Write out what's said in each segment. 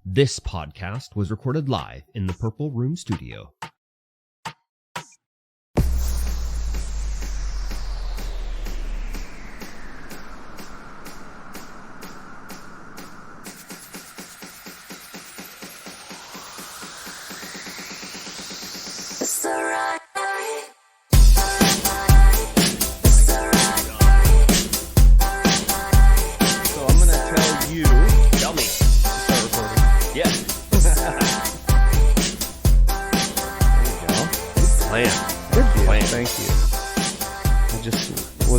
This podcast was recorded live in the Purple Room Studio.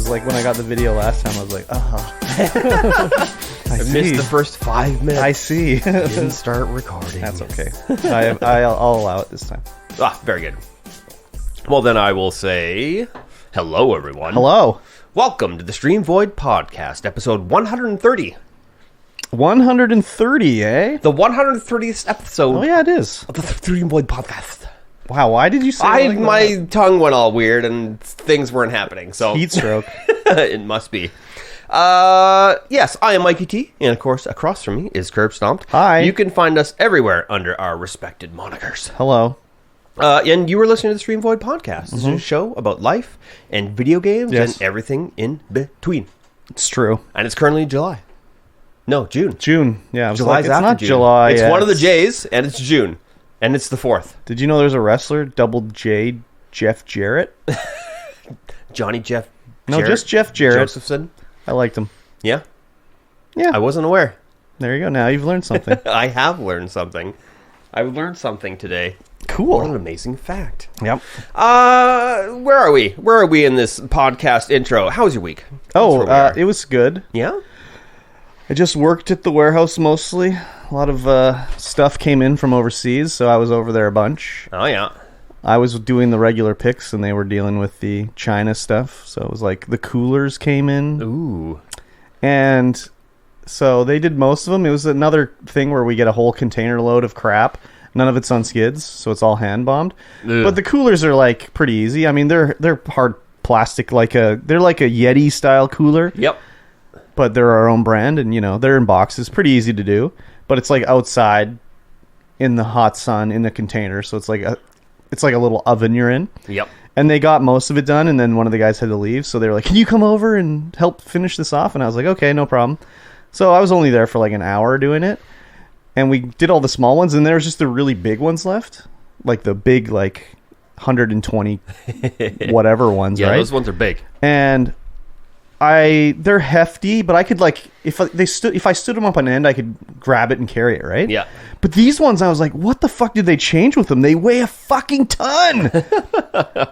Like when I got the video last time, I was like, I missed the first 5 minutes. I see. Didn't start recording. That's okay. I'll allow it this time. Very good. Well, then I will say hello, everyone. Hello. Welcome to the StreamVoid podcast, episode 130. 130, eh? The 130th episode. Oh, yeah, it is. Of the StreamVoid podcast. Wow, why did you say that? My tongue went all weird and things weren't happening, so... Heat stroke. It must be. Yes, I am MikeyT, and of course, across from me is KurbStomped. Hi. You can find us everywhere under our respected monikers. Hello. And you were listening to the StreamVoid podcast. It's a show about life and video games and everything in between. It's true. And it's currently July. No, June. June, yeah. July's it's after not June. July. It's one of the J's, and it's June. And it's the 4th. Did you know there's a wrestler, Double J, Jeff Jarrett? Johnny Jeff Jarrett? No, just Jeff Jarrett. Josephson? I liked him. Yeah? Yeah. I wasn't aware. There you go. Now you've learned something. I have learned something. I learned something today. Cool. What an amazing fact. Yep. Where are we? Where are we in this podcast intro? How was your week? It was good. Yeah? I just worked at the warehouse mostly. A lot of stuff came in from overseas, so I was over there a bunch. Oh, yeah. I was doing the regular picks, and they were dealing with the China stuff. So it was like the coolers came in. Ooh. And so they did most of them. It was another thing where we get a whole container load of crap. None of it's on skids, so it's all hand-bombed. Ugh. But the coolers are like pretty easy. I mean, they're hard plastic, they're like a Yeti-style cooler. Yep. But they're our own brand, and, they're in boxes. Pretty easy to do. But it's like outside in the hot sun in a container, so it's like a little oven you're in. Yep. And they got most of it done, and then one of the guys had to leave, so they were like, "Can you come over and help finish this off?" And I was like, "Okay, no problem." So I was only there for like an hour doing it, and we did all the small ones, and there was just the really big ones left, like the big 120 whatever ones, right? Yeah, those ones are big. And they're hefty, but I could if I stood them up on end, I could grab it and carry it, right? Yeah. But these ones, I was like, what the fuck did they change with them? They weigh a fucking ton.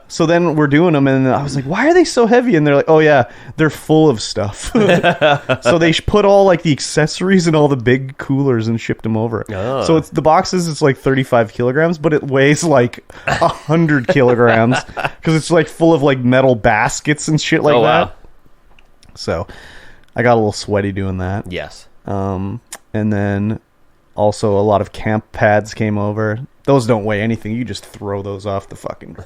So then we're doing them, and I was like, why are they so heavy? And they're like, oh yeah, they're full of stuff. So they put all the accessories in all the big coolers and shipped them over. Oh. So the boxes, it's 35 kilograms, but it weighs 100 kilograms because it's full of full of baskets and shit like that. Wow. So I got a little sweaty doing that. Yes. And then also a lot of camp pads came over. Those don't weigh anything. You just throw those off the fucking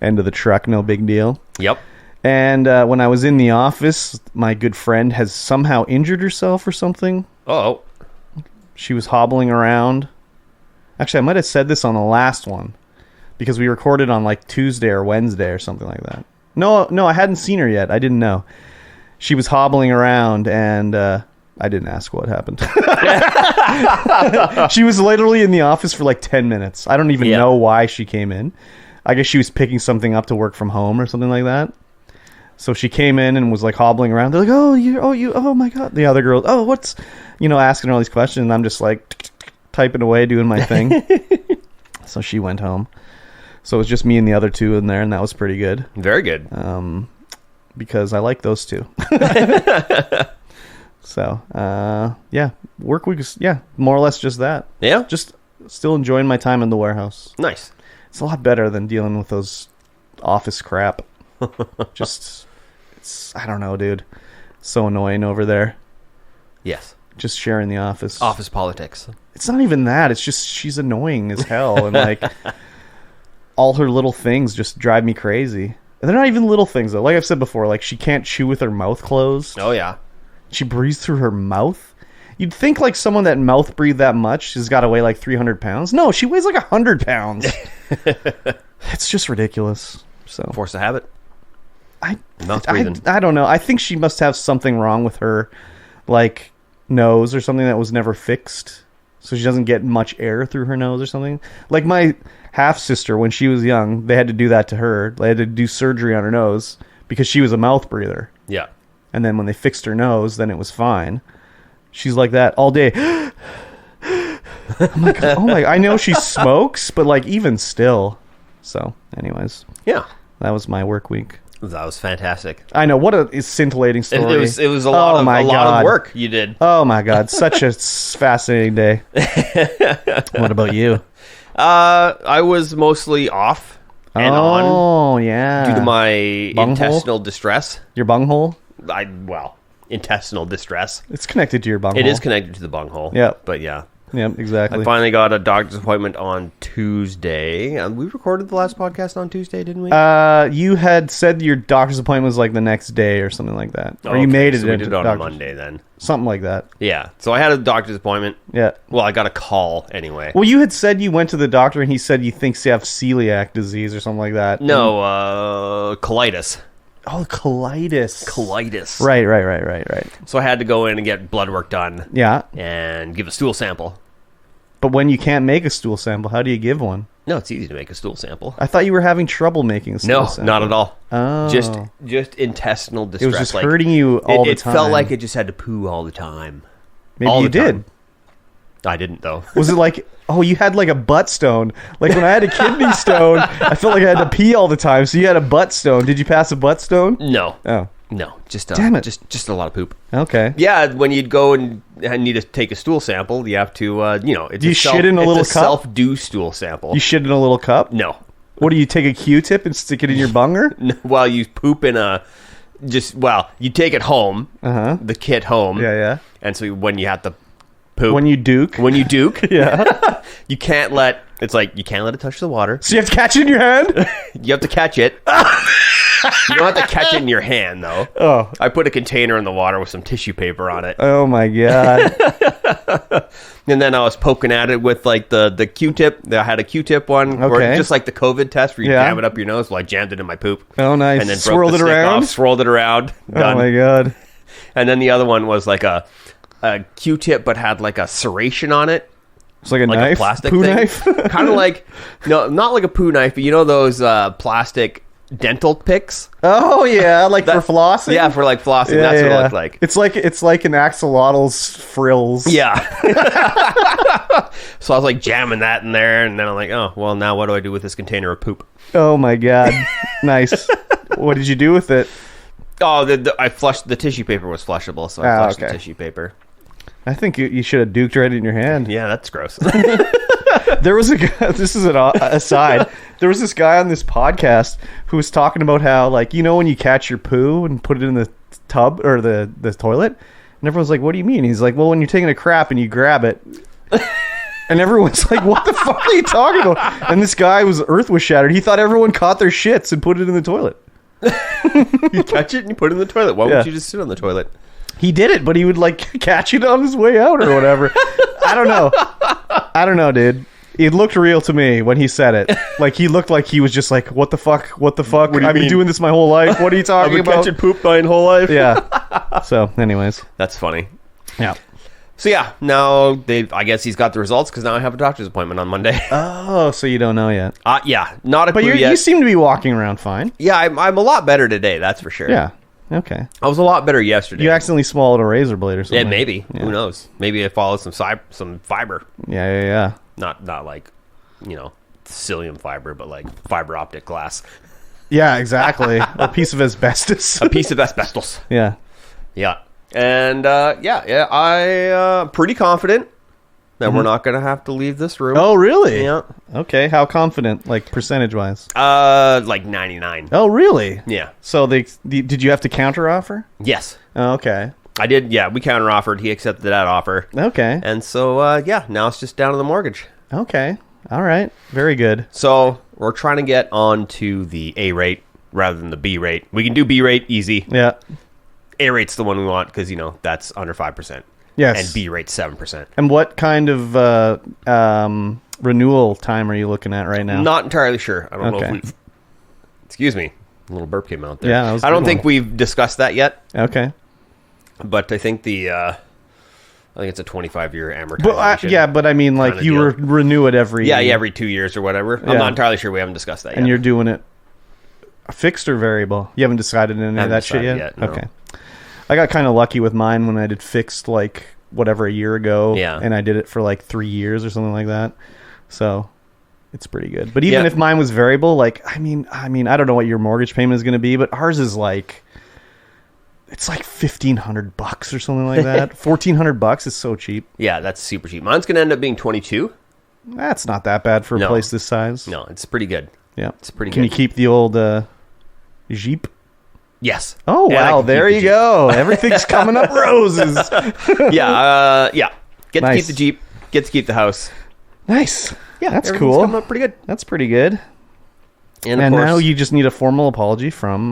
end of the truck. No big deal. Yep. And when I was in the office, my good friend has somehow injured herself or something. Oh. She was hobbling around. Actually, I might have said this on the last one because we recorded on Tuesday or Wednesday or something like that. No, I hadn't seen her yet. I didn't know. She was hobbling around, and I didn't ask what happened. She was literally in the office for 10 minutes. I don't even know why she came in. I guess she was picking something up to work from home or something like that. So she came in and was hobbling around. They're like, oh my God. The other girls, what's, asking her all these questions. And I'm just typing away, doing my thing. So she went home. So it was just me and the other two in there, and that was pretty good. Very good. Because I like those two. So, work week is, more or less just that. Yeah? Just still enjoying my time in the warehouse. Nice. It's a lot better than dealing with those office crap. I don't know, dude. So annoying over there. Yes. Just sharing the office. Office politics. It's not even that. It's just she's annoying as hell. And all her little things just drive me crazy. And they're not even little things, though. Like I've said before, she can't chew with her mouth closed. Oh, yeah. She breathes through her mouth. You'd think like someone that mouth breathed that much has got to weigh like 300 pounds. No, she weighs like 100 pounds. It's just ridiculous. So Force of habit. Mouth breathing. I don't know. I think she must have something wrong with her, like nose or something that was never fixed. So she doesn't get much air through her nose or something. Like my half sister, when she was young, they had to do that to her. They had to do surgery on her nose because she was a mouth breather. Yeah. And then when they fixed her nose, then it was fine. She's like that all day. I'm like, oh my! I know she smokes, but like even still. So, anyways, yeah, that was my work week. That was fantastic. I know, what a scintillating story. It was a lot of work you did. Oh my god, such a fascinating day. What about you? I was mostly off and on. Oh yeah, due to my intestinal distress. Your bunghole? Intestinal distress. It's connected to your bunghole. It is connected to the bunghole. Yeah, but yeah. Yep, exactly. I finally got a doctor's appointment on Tuesday. And we recorded the last podcast on Tuesday, didn't we? You had said your doctor's appointment was like the next day or something like that. Or you made it. So we did it on Monday then. Something like that. Yeah. So I had a doctor's appointment. Yeah. Well, I got a call anyway. Well, you had said you went to the doctor and he said you think you have celiac disease or something like that. No, colitis. Oh, colitis. Colitis. Right. So I had to go in and get blood work done. Yeah. And give a stool sample. But when you can't make a stool sample, how do you give one? No, it's easy to make a stool sample. I thought you were having trouble making a stool sample. No, not at all. Oh. Just intestinal distress. It was just hurting you all the time. It felt like it just had to poo all the time. Maybe you did. I didn't, though. Was it like, oh, you had like a butt stone? Like when I had a kidney stone, I felt like I had to pee all the time. So you had a butt stone. Did you pass a butt stone? No. Oh. No. Damn it. Just a lot of poop. Okay. Yeah, when you'd go and need to take a stool sample, you have to, it's shit in a little cup? self-do stool sample. You shit in a little cup? No. What, do you take a Q-tip and stick it in your bunger? Well, you poop in you take it home, the kit home. Yeah. And so when you have to poop. When you duke. Yeah. You can't let it touch the water. So you have to catch it in your hand? You have to catch it. You don't have to catch it in your hand, though. Oh. I put a container in the water with some tissue paper on it. Oh, my God. And then I was poking at it with, like, the Q-tip. I had a Q-tip one. Okay. Just like the COVID test where you jam it up your nose. Well, I jammed it in my poop. Oh, nice. And then swirled it around? Swirled it around. Done. Oh, my God. And then the other one was, like, a Q-tip but had, like, a serration on it. It's like a knife? A plastic poo thing. knife? Kind of like, no, not like a poo knife, but you know those plastic dental picks? Oh yeah, like for flossing. Yeah, for like flossing. That's what it looked like. It's like an axolotl's frills. Yeah. So I was like jamming that in there, and then I'm like, oh well, now what do I do with this container of poop? Oh my God, nice. What did you do with it? Oh, I flushed. The tissue paper was flushable, so I flushed the tissue paper. I think you should have duked right in your hand. Yeah, that's gross. There was a guy, this is an aside, there was this guy on this podcast who was talking about how, like, you know when you catch your poo and put it in the tub or the toilet? And everyone's like, what do you mean? He's like, well, when you're taking a crap and you grab it. And everyone's like, what the fuck are you talking about? And this guy, earth was shattered. He thought everyone caught their shits and put it in the toilet. You catch it and you put it in the toilet. Why wouldn't you just sit on the toilet? He did it, but he would like catch it on his way out or whatever. I don't know, dude. It looked real to me when he said it. Like he looked like he was just like, "What the fuck? What the fuck? I've been doing this my whole life. What are you talking about? I've been catching poop my whole life." Yeah. So, anyways, that's funny. Yeah. So yeah, now I guess he's got the results because now I have a doctor's appointment on Monday. Oh, so you don't know yet? Yeah, not a clue yet. You seem to be walking around fine. Yeah, I'm a lot better today. That's for sure. Yeah. Okay. I was a lot better yesterday. You accidentally swallowed a razor blade or something. Yeah, maybe. Yeah. Who knows? Maybe I followed some fiber. Yeah. Not like, psyllium fiber, but like fiber optic glass. Yeah, exactly. A piece of asbestos. A piece of asbestos. Yeah. Yeah. And I'm pretty confident that we're not going to have to leave this room. Oh, really? Yeah. Okay. How confident, like percentage-wise? Like 99. Oh, really? Yeah. So did you have to counteroffer? Yes. Oh, okay. I did. Yeah, we counteroffered. He accepted that offer. Okay. And so, now it's just down to the mortgage. Okay. All right. Very good. So we're trying to get on to the A rate rather than the B rate. We can do B rate easy. Yeah. A rate's the one we want because, that's under 5%. and B rate's 7%. And what kind of renewal time are you looking at right now? Not entirely sure. I don't know if we've... Excuse me. A little burp came out there. Yeah, that was I don't think we've discussed that yet. Okay. But I think I think it's a 25-year amortization. But I mean, like, you renew it every... Yeah, every 2 years or whatever. I'm not entirely sure. We haven't discussed that yet. And you're doing it fixed or variable? You haven't decided any of that shit yet? No. Okay. I got kind of lucky with mine when I did fixed, like, whatever, a year ago. Yeah. And I did it for, like, 3 years or something like that. So... it's pretty good. But even if mine was variable, like, I mean, I don't know what your mortgage payment is going to be, but ours is like, it's like $1,500 or something like that. $1,400 is so cheap. Yeah, that's super cheap. Mine's going to end up being 22. That's not that bad for a place this size. No, it's pretty good. Yeah. It's pretty good. Can you keep the old Jeep? Yes. Oh, wow. There you go. Everything's coming up roses. Yeah. Get to keep the Jeep. Get to keep the house. Nice. Yeah, that's cool. Coming up pretty good. That's pretty good. And of course, now you just need a formal apology from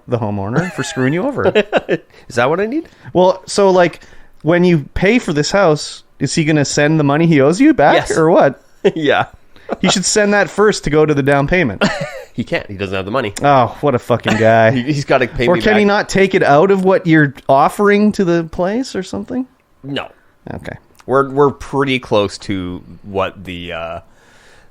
the homeowner for screwing you over. Is that what I need? Well, so like when you pay for this house, is he going to send the money he owes you back or what? Yeah. He should send that first to go to the down payment. He can't. He doesn't have the money. Oh, what a fucking guy. He's got to pay me back. Or can he not take it out of what you're offering to the place or something? No. Okay. We're pretty close to what the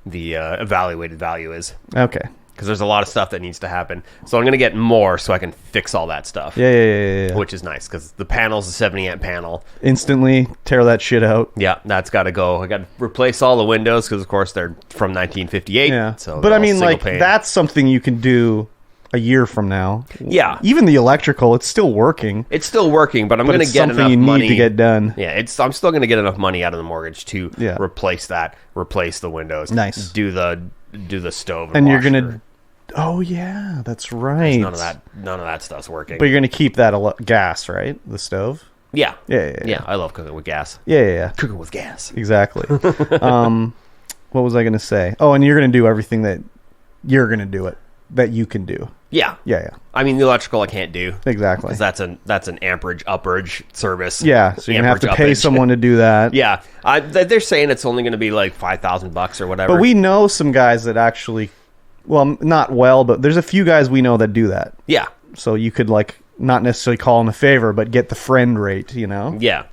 evaluated value is. Okay. Because there's a lot of stuff that needs to happen. So I'm going to get more so I can fix all that stuff. Yeah. Which is nice because the panel's a 70 amp panel. Instantly tear that shit out. Yeah, that's got to go. I got to replace all the windows because, of course, they're from 1958. Yeah. So but I mean, like, that's something you can do a year from now. Yeah. Even the electrical, it's still working. It's still working, but I'm going to get enough money. Something you need to get done. Yeah, I'm still going to get enough money out of the mortgage to replace that, replace the windows. Nice. Do the stove. And you're going to... Oh, yeah, that's right. None of that stuff's working. But you're going to keep that gas, right? The stove? Yeah. Yeah, I love cooking with gas. Yeah. Cooking with gas. Exactly. What was I going to say? Oh, and you're going to do everything that you're going to do it, that you can do. Yeah. I mean, the electrical I can't do. Exactly. Because that's an amperage, upperage service. Yeah, so you're going to have to pay someone to do that. Yeah. They're saying it's only going to be like $5,000 or whatever. But we know some guys that actually... Well, not well, but there's a few guys we know that do that. Yeah. So you could, like, not necessarily call them a favor, but get the friend rate, you know? Yeah,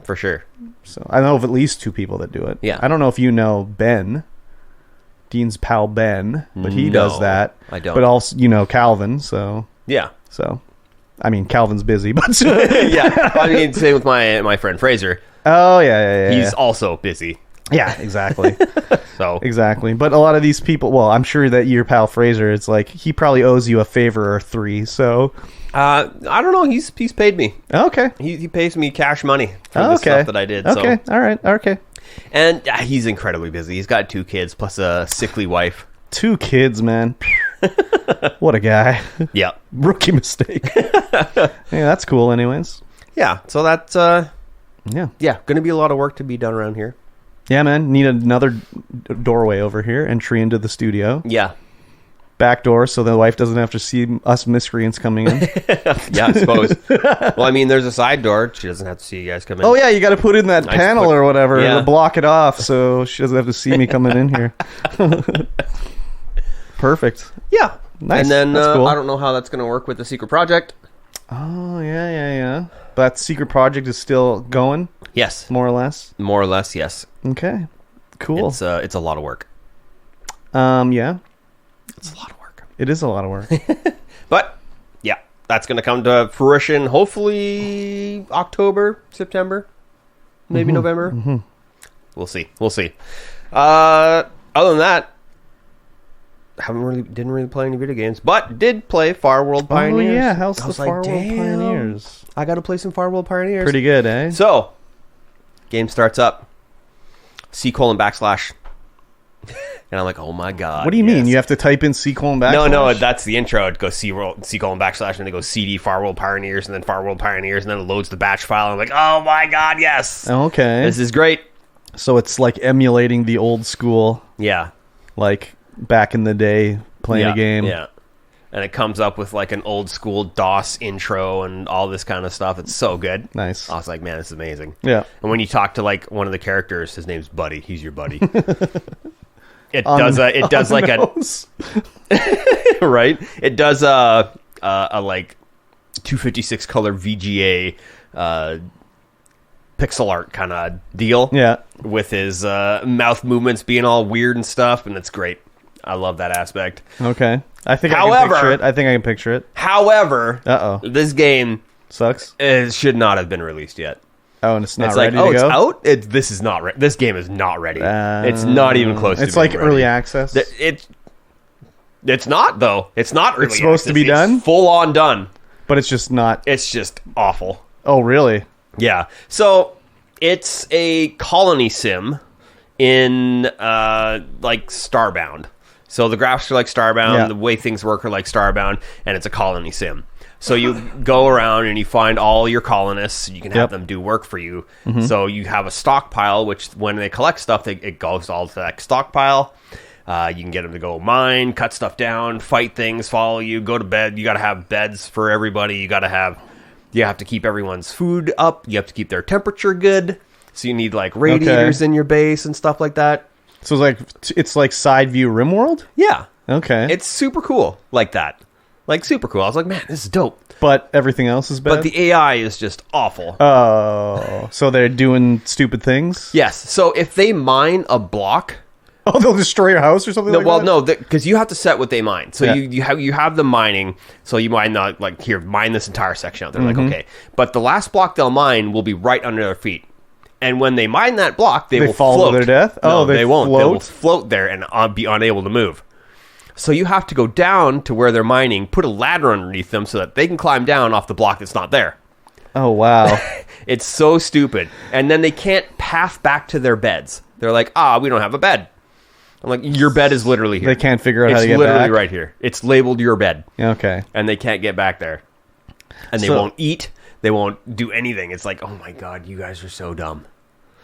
for sure. So I know of at least 2 people that do it. Yeah. I don't know if you know Ben, Dean's pal Ben, but he does that. I don't. But also, you know, Calvin, so... Yeah. So, I mean, Calvin's busy, but... Yeah. I mean, same with my friend Fraser. Oh, yeah. He's also busy. Yeah, exactly. So exactly. But a lot of these people, well, I'm sure that your pal Fraser, it's like he probably owes you a favor or 3, so I don't know, he's paid me. Okay. He pays me cash money for the stuff that I did. Okay. So. All right. Okay. And he's incredibly busy. He's got 2 kids plus a sickly wife. 2 kids, man. What a guy. Yeah. Rookie mistake. Yeah, that's cool anyways. Yeah, so that's gonna be a lot of work to be done around here. Yeah, man. Need another doorway over here. Entry into the studio. Yeah. Back door so the wife doesn't have to see us miscreants coming in. Yeah, I suppose. Well, I mean, there's a side door. She doesn't have to see you guys come in. Oh, yeah. You got to put in that panel or whatever to block it off so she doesn't have to see me coming in here. Perfect. Yeah. Nice. And then that's cool. I don't know how that's going to work with the secret project. Oh, yeah. But that secret project is still going? Yes. More or less? More or less, yes. Okay. Cool. It's a lot of work. Yeah. It's a lot of work. It is a lot of work. But, yeah, that's going to come to fruition hopefully October, September, maybe November. Mm-hmm. We'll see. Other than that, didn't really play any video games, but did play Far World Pioneers. Oh, yeah. How's the Far World Pioneers? I got to play some Far World Pioneers. Pretty good, eh? So, game starts up. C:\\. And I'm like, oh my god. What do you mean? You have to type in C:\\? No, that's the intro. It goes C:\\, and then it goes CD Far World Pioneers, and then Far World Pioneers, and then it loads the batch file. I'm like, oh my god, yes. Okay. This is great. So it's like emulating the old school. Yeah. Like back in the day playing a game. Yeah. and it comes up with like an old school DOS intro and all this kind of stuff. It's so good. Nice. I was like, man, this is amazing. Yeah. And when you talk to like one of the characters, his name's Buddy. He's your buddy. It does like nose. right. It does a like 256 color VGA pixel art kind of deal. Yeah. With his mouth movements being all weird and stuff, and it's great. I love that aspect. Okay. I think I can picture it. However, this game sucks. It should not have been released yet. Oh, and it's not it's ready like, to it's go? out? This is not this game is not ready. It's not even close to It's like being early ready. access? It's not, though. It's not early It's supposed to be access. done? It's full on done. But it's just not... It's just awful. Oh, really? Yeah. So, it's a colony sim in, like, Starbound. So, the graphics are like Starbound, the way things work are like Starbound, and it's a colony sim. So, you go around and you find all your colonists, you can have them do work for you. So, you have a stockpile, which when they collect stuff, it goes all to that stockpile. You can get them to go mine, cut stuff down, fight things, follow you, go to bed. You got to have beds for everybody. You have to keep everyone's food up. You have to keep their temperature good. So you need like radiators in your base and stuff like that. So it's like side view RimWorld? Yeah. Okay. It's super cool like that. Like super cool. I was like, man, this is dope. But everything else is bad? But the AI is just awful. Oh. So they're doing stupid things? Yes. So if they mine a block... Oh, they'll destroy your house or something like that? Well, no, because you have to set what they mine. So you have the mining. So you mine mine this entire section out. They're like, okay. But the last block they'll mine will be right under their feet. And when they mine that block, they will fall float. to their death? No, they won't. Float? They will float there and be unable to move. So you have to go down to where they're mining, put a ladder underneath them so that they can climb down off the block that's not there. Oh, wow. It's so stupid. And then they can't path back to their beds. They're like, we don't have a bed. I'm like, your bed is literally here. They can't figure out how to get back? It's literally right here. It's labeled your bed. Okay. And they can't get back there. And they won't eat. They won't do anything. It's like, oh my God, you guys are so dumb.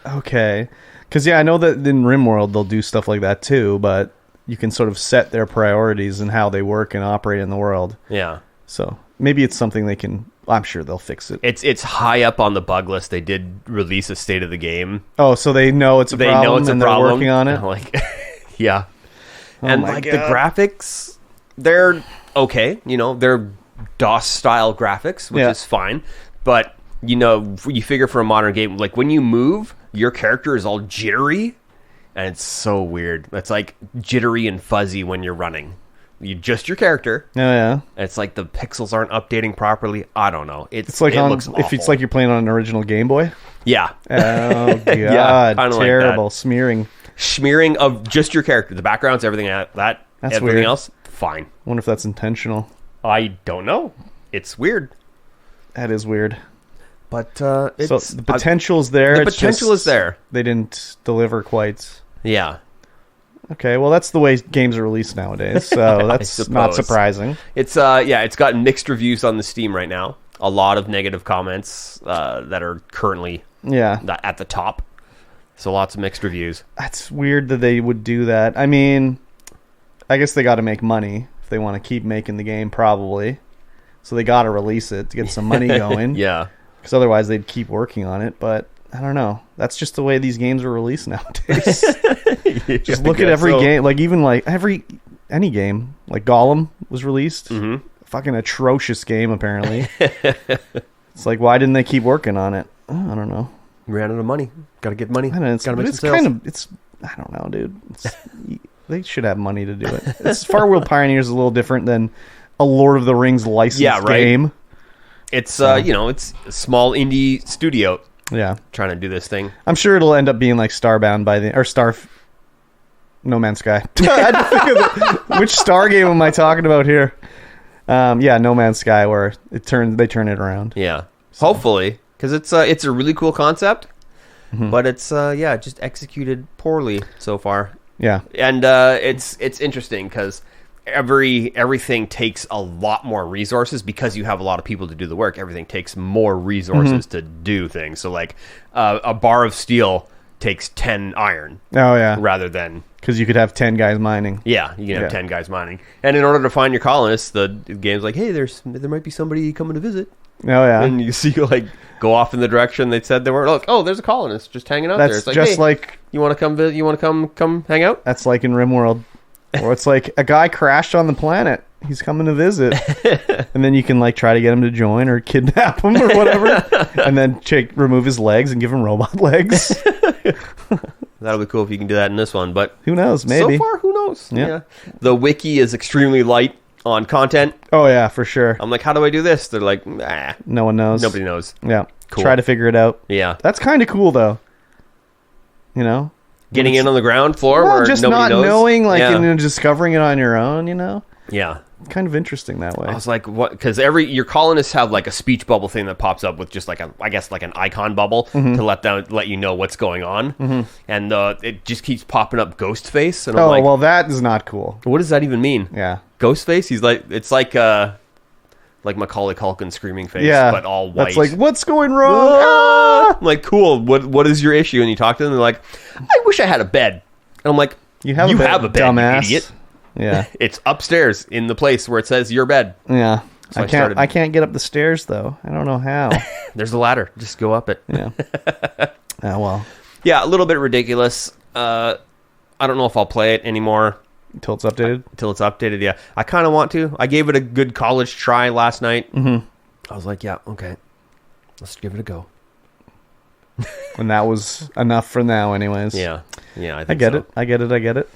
Okay. Because, I know that in RimWorld they'll do stuff like that too, but you can sort of set their priorities and how they work and operate in the world. Yeah. So maybe it's something they can... I'm sure they'll fix it. It's high up on the bug list. They did release a state of the game. Oh, so they know it's a problem. They know it's a problem. They're working on it. Like, yeah. Oh and my like God. the graphics, they're okay. They're DOS style graphics, which is fine. But you figure for a modern game, like when you move, your character is all jittery, and it's so weird. It's like jittery and fuzzy when you're running. You just your character. Oh, yeah. And it's like the pixels aren't updating properly. I don't know. It's like looks if it's like you're playing on an original Game Boy. Yeah. Oh God! Terrible smearing. Smearing of just your character. The backgrounds, everything That's everything weird. else, fine. I wonder if that's intentional. I don't know. It's weird. That is weird. But So the potential's there. The potential is there. They didn't deliver quite. Yeah. Okay, well that's the way games are released nowadays, so that's not surprising. It's it's gotten mixed reviews on the Steam right now. A lot of negative comments that are currently at the top. So lots of mixed reviews. That's weird that they would do that. I mean, I guess they got to make money if they want to keep making the game, probably. So they got to release it to get some money going. Yeah. Because otherwise they'd keep working on it, but I don't know. That's just the way these games are released nowadays. Just look at every game, like even like any game, like Gollum was released. Mm-hmm. Fucking atrocious game, apparently. It's like, why didn't they keep working on it? Oh, I don't know. Ran out of money. Got to get money. I know, Got to make it's some sales. it's I don't know, dude. They should have money to do it. Farworld Pioneers is a little different than a Lord of the Rings licensed game. It's it's a small indie studio. Yeah, trying to do this thing. I'm sure it'll end up being like Starbound No Man's Sky. Which Star game am I talking about here? No Man's Sky, where they turn it around. Yeah, so. Hopefully, because it's a really cool concept, but it's just executed poorly so far. Yeah, and it's interesting because everything takes a lot more resources because you have a lot of people to do the work. Everything takes more resources to do things. So like a bar of steel takes 10 iron. Oh, yeah. Rather than... Because you could have 10 guys mining. Yeah, you can have 10 guys mining. And in order to find your colonists, the game's like, hey, there might be somebody coming to visit. Oh, yeah. And you see, like, go off in the direction they said they were. Look, oh, there's a colonist just hanging out there. It's like, just hey, like... You want to come visit? You want to come hang out? That's like in RimWorld. Or it's like a guy crashed on the planet. He's coming to visit. And then you can like try to get him to join or kidnap him or whatever. And then remove his legs and give him robot legs. That'll be cool if you can do that in this one. But who knows? Maybe. So far, who knows? Yeah. The wiki is extremely light on content. Oh, yeah, for sure. I'm like, how do I do this? They're like, nah. No one knows. Nobody knows. Yeah. Cool. Try to figure it out. Yeah. That's kind of cool, though. You know? Getting in on the ground floor well, where just nobody not knows. knowing, like, and then discovering it on your own, you know? Yeah. Kind of interesting that way. I was like, what? Because your colonists have like a speech bubble thing that pops up with just like I guess like an icon bubble to let you know what's going on, and it just keeps popping up Ghostface, and I'm like, well, that is not cool. What does that even mean? Yeah, Ghostface. He's like, it's like Macaulay Culkin screaming face, but all white. That's like, what's going wrong? Ah! I'm like, cool. What is your issue? And you talk to them, they're like, I wish I had a bed. And I'm like, you have a bed, dumbass. You idiot. Yeah, it's upstairs in the place where it says your bed. Yeah, so I can't get up the stairs though. I don't know how. There's a ladder. Just go up it. Yeah. Oh well. Yeah, a little bit ridiculous. I don't know if I'll play it anymore until it's updated. Yeah, I kind of want to. I gave it a good college try last night. I was like, yeah, okay, let's give it a go. And that was enough for now, anyways. Yeah. I get it.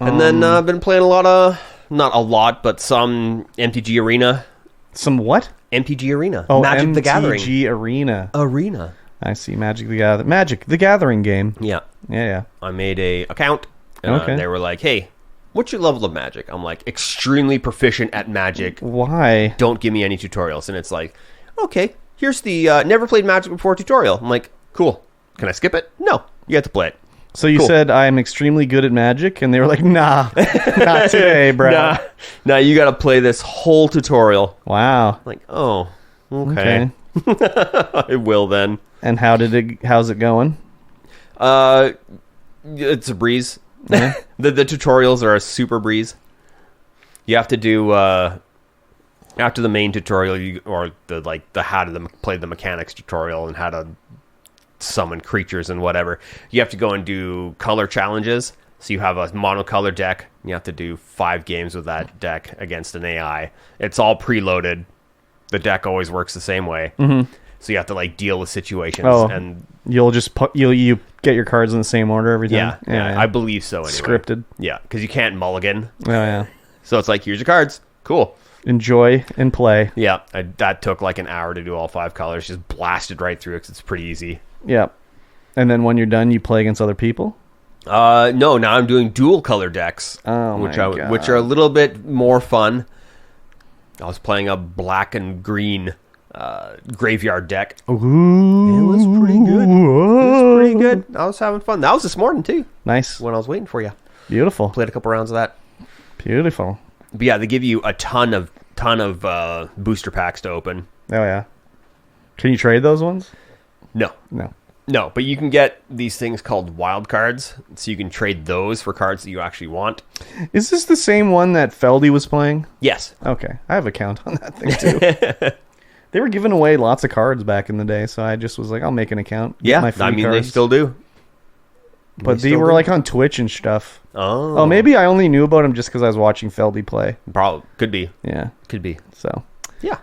And then I've been playing not a lot, but some MTG Arena. Some what? MTG Arena. Oh, Magic the Gathering. MTG Arena. I see. Magic the Gathering game. Yeah. Yeah. I made a account. And they were like, hey, what's your level of Magic? I'm like, extremely proficient at Magic. Why? Don't give me any tutorials. And it's like, okay, here's the never played Magic before tutorial. I'm like, cool. Can I skip it? No. You have to play it. So you said I'm extremely good at Magic, and they were like, nah, not today, bro. Nah, you got to play this whole tutorial. Wow. Like, oh, okay. I will then. And how's it going? It's a breeze. Yeah. the tutorials are a super breeze. You have to do after the main tutorial, or the how to play the mechanics tutorial and how to summon creatures and whatever, you have to go and do color challenges. So you have a monocolor deck. You have to do 5 games with that deck against an AI. It's all preloaded. The deck always works the same way. So you have to like deal with situations, and you'll just you get your cards in the same order every time. Yeah. I believe so. Anyway. Scripted. Yeah, because you can't mulligan. Oh yeah. So it's like, here's your cards. Cool. Enjoy and play. Yeah, that took like an hour to do all 5 colors. Just blasted right through it because it's pretty easy. Yeah. And then when you're done, you play against other people? No, now I'm doing dual color decks. Which are a little bit more fun. I was playing a black and green graveyard deck. Ooh. It was pretty good. I was having fun. That was this morning too. Nice. When I was waiting for you. Beautiful. Played a couple rounds of that. Beautiful. But yeah, they give you a ton of booster packs to open. Oh yeah. Can you trade those ones? No, but you can get these things called wild cards, so you can trade those for cards that you actually want. Is this the same one that Feldy was playing? Yes. Okay, I have a count on that thing too. They were giving away lots of cards back in the day, so I just was like, I'll make an account. Yeah, I mean, cards. They still do. But they were like on Twitch and stuff. Oh, maybe I only knew about them just because I was watching Feldy play. Probably. Could be. Yeah. Could be. So. Yeah.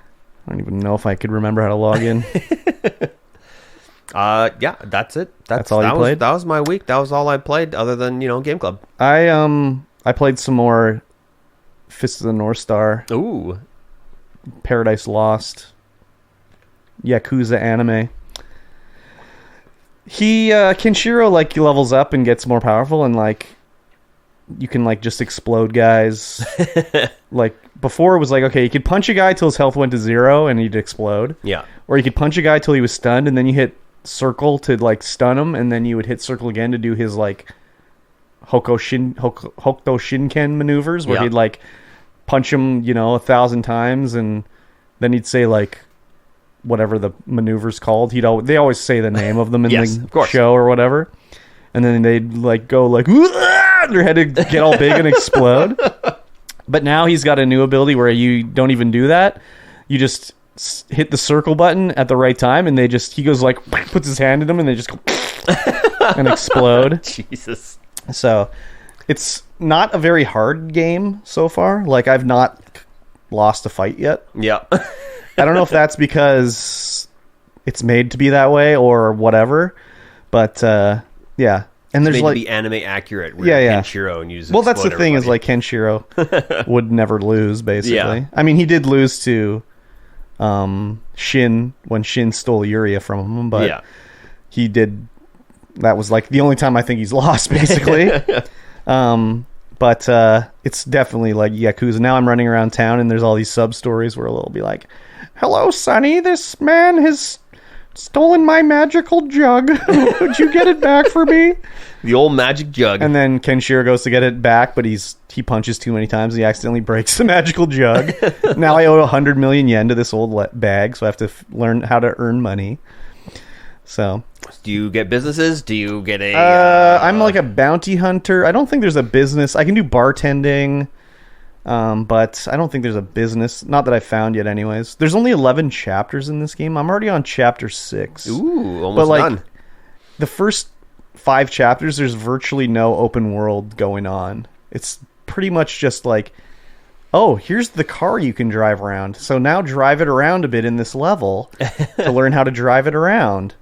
I don't even know if I could remember how to log in. Yeah, that's it. That's all you played? That was my week. That was all I played other than, Game Club. I played some more Fist of the North Star. Ooh. Paradise Lost. Yakuza anime. Kenshiro levels up and gets more powerful, and you can just explode guys. Before it was okay, you could punch a guy till his health went to 0 and he'd explode. Yeah. Or you could punch a guy till he was stunned, and then you hit circle to stun him, and then you would hit circle again to do his Hokuto Shinken maneuvers, where he'd punch him 1,000 times, and then he'd say whatever the maneuver's called. They always say the name of them in yes, the show or whatever. and then they'd like go like their head would get all big and explode. But now he's got a new ability where you don't even do that. You just hit the circle button at the right time, and he goes like puts his hand in them, and they just go and explode. Jesus. So it's not a very hard game so far. Like, I've not lost a fight yet. Yeah. I don't know if that's because it's made to be that way or whatever, but yeah. And there's made like to be anime accurate. Yeah. Kenshiro and use. Well, that's the thing is like Kenshiro would never lose. Basically, Yeah. I mean, he did lose to Shin when Shin stole Yuria from him, but yeah. he did. That was like the only time I think he's lost, basically. But it's definitely like Yakuza. Now I'm running around town and there's all these sub stories where it'll be like, "Hello, Sonny. This man has stolen my magical jug. Would you get it back for me?" The old magic jug. And then Kenshiro goes to get it back, but he punches too many times and he accidentally breaks the magical jug. Now I owe 100 million yen to this old bag, so I have to learn how to earn money. So, do you get businesses? Do you get a... I'm like a bounty hunter. I don't think there's a business. I can do bartending, but I don't think there's a business. Not that I found yet anyways. There's only 11 chapters in this game. I'm already on chapter 6. Ooh, almost but like, done. The first 5 chapters, there's virtually no open world going on. It's pretty much just like, oh, here's the car you can drive around. So now drive it around a bit in this level to learn how to drive it around.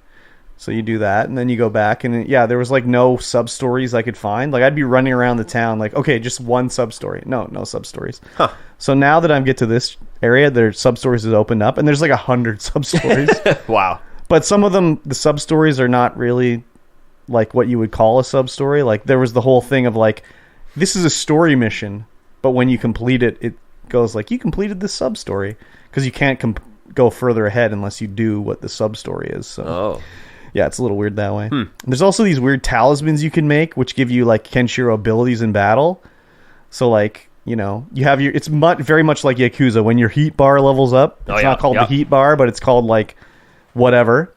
So you do that, and then you go back, and yeah, there was like no sub-stories I could find. Like, I'd be running around the town like, okay, just one sub-story. No sub-stories. Huh. So now that I get to this area, their sub-stories has opened up, and there's like 100 sub-stories. Wow. But some of them, the sub-stories are not really like what you would call a sub-story. Like, there was the whole thing of like, this is a story mission, but when you complete it, it goes like, you completed this sub-story, because you can't go further ahead unless you do what the sub-story is. So. Oh. Yeah, it's a little weird that way. There's also these weird talismans you can make, which give you like Kenshiro abilities in battle. So like, you know, you have it's very much like Yakuza. When your heat bar levels up, it's not called the heat bar, but it's called like whatever.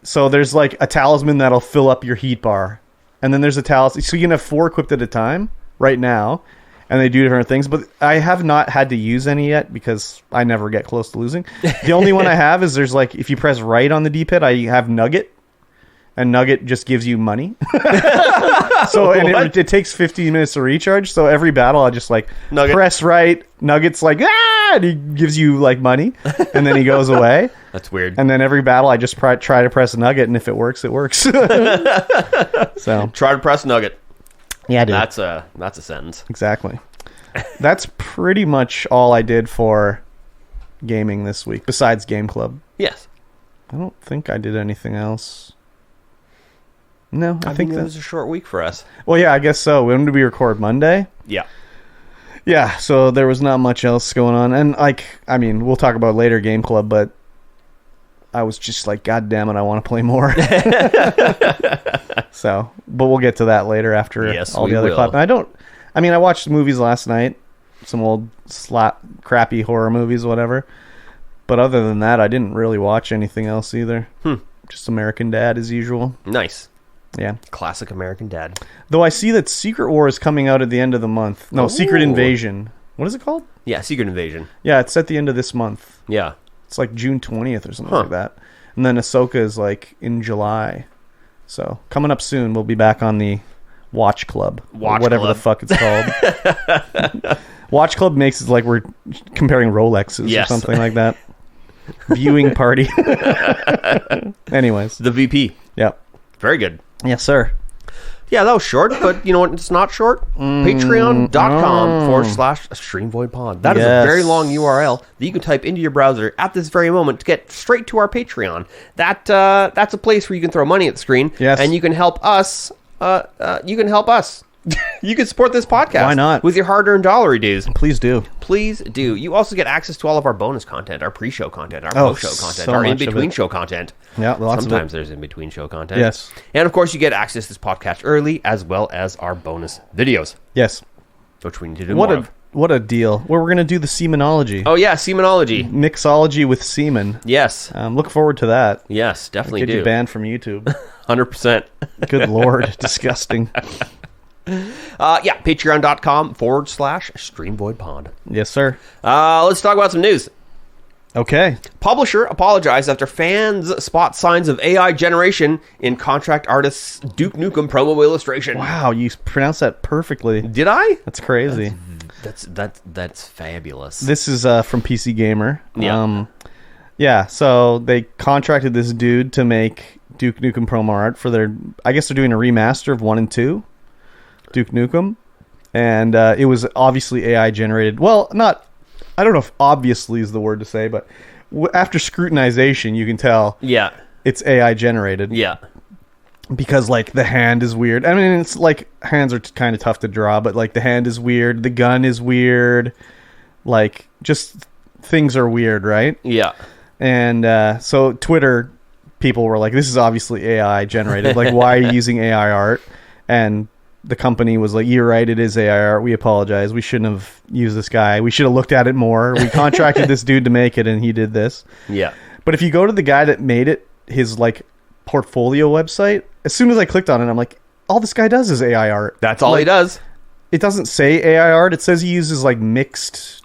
So there's like a talisman that'll fill up your heat bar. And then there's a talisman. So you can have 4 equipped at a time right now. And they do different things. But I have not had to use any yet because I never get close to losing. The only one I have is there's like, if you press right on the D-pad, I have Nugget. And Nugget just gives you money. So and it takes 15 minutes to recharge. So every battle, I just like press right. Nugget's like, ah! And he gives you like money. And then he goes away. That's weird. And then every battle, I just try to press Nugget. And if it works, it works. So try to press Nugget. Yeah, dude. That's a sentence. Exactly. That's pretty much all I did for gaming this week, besides Game Club. Yes. I don't think I did anything else. No, I think it was a short week for us. Well, yeah, I guess so. When did we record? Monday? Yeah. Yeah, so there was not much else going on. And, like, I mean, we'll talk about later Game Club, but I was just like, God damn it, I want to play more. So, but we'll get to that later after all the other clap. And I watched movies last night, some old crappy horror movies, whatever. But other than that, I didn't really watch anything else either. Just American Dad as usual. Nice. Yeah. Classic American Dad. Though I see that Secret War is coming out at the end of the month. No, Secret Invasion. What is it called? Yeah, Secret Invasion. Yeah, it's at the end of this month. Yeah. It's like June 20th or something like that. And then Ahsoka is like in July. So, coming up soon, we'll be back on the Watch Club. Whatever the fuck it's called. Watch Club makes it like we're comparing Rolexes or something like that. Viewing party. Anyways. The VP. Yep. Very good. Yes, sir. Yeah, that was short, but you know what? It's not short. Patreon.com/StreamVoidPod. That is a very long URL that you can type into your browser at this very moment to get straight to our Patreon. That's a place where you can throw money at the screen. Yes. And you can help us. You can support this podcast. Why not? With your hard-earned dollary dues. Please do. Please do. You also get access to all of our bonus content, our pre-show content, our post-show content, our in-between show content. Yeah, lots Sometimes there's in-between show content. Yes. And, of course, you get access to this podcast early, as well as our bonus videos. Yes. Which we need to do more of. What a deal. Where we're going to do the semenology. Oh, yeah, semenology. Mixology with semen. Yes. Look forward to that. Yes, definitely Get you banned from YouTube. 100%. Good Lord. Disgusting. Patreon.com/StreamVoidPod. Yes, sir. Let's talk about some news. Okay. Publisher apologized after fans spot signs of AI generation in contract artist's Duke Nukem promo illustration. Wow, you pronounced that perfectly. Did I? That's crazy. That's fabulous. This is from PC Gamer. Yeah. Yeah, so they contracted this dude to make Duke Nukem promo art for their... I guess they're doing a remaster of 1 and 2, Duke Nukem. And it was obviously AI generated. Well, not... I don't know if obviously is the word to say, but after scrutinization, you can tell it's AI generated. Yeah. Because, like, the hand is weird. I mean, it's like, hands are kind of tough to draw, but, like, the hand is weird. The gun is weird. Like, just things are weird, right? Yeah. And so Twitter people were like, this is obviously AI generated. Like, why are you using AI art? And the company was like, you're right, it is AI art. We apologize. We shouldn't have used this guy. We should have looked at it more. We contracted this dude to make it, and he did this. Yeah. But if you go to the guy that made it, his, like, portfolio website, as soon as I clicked on it, I'm like, all this guy does is AI art. That's all he does. It doesn't say AI art. It says he uses, like, mixed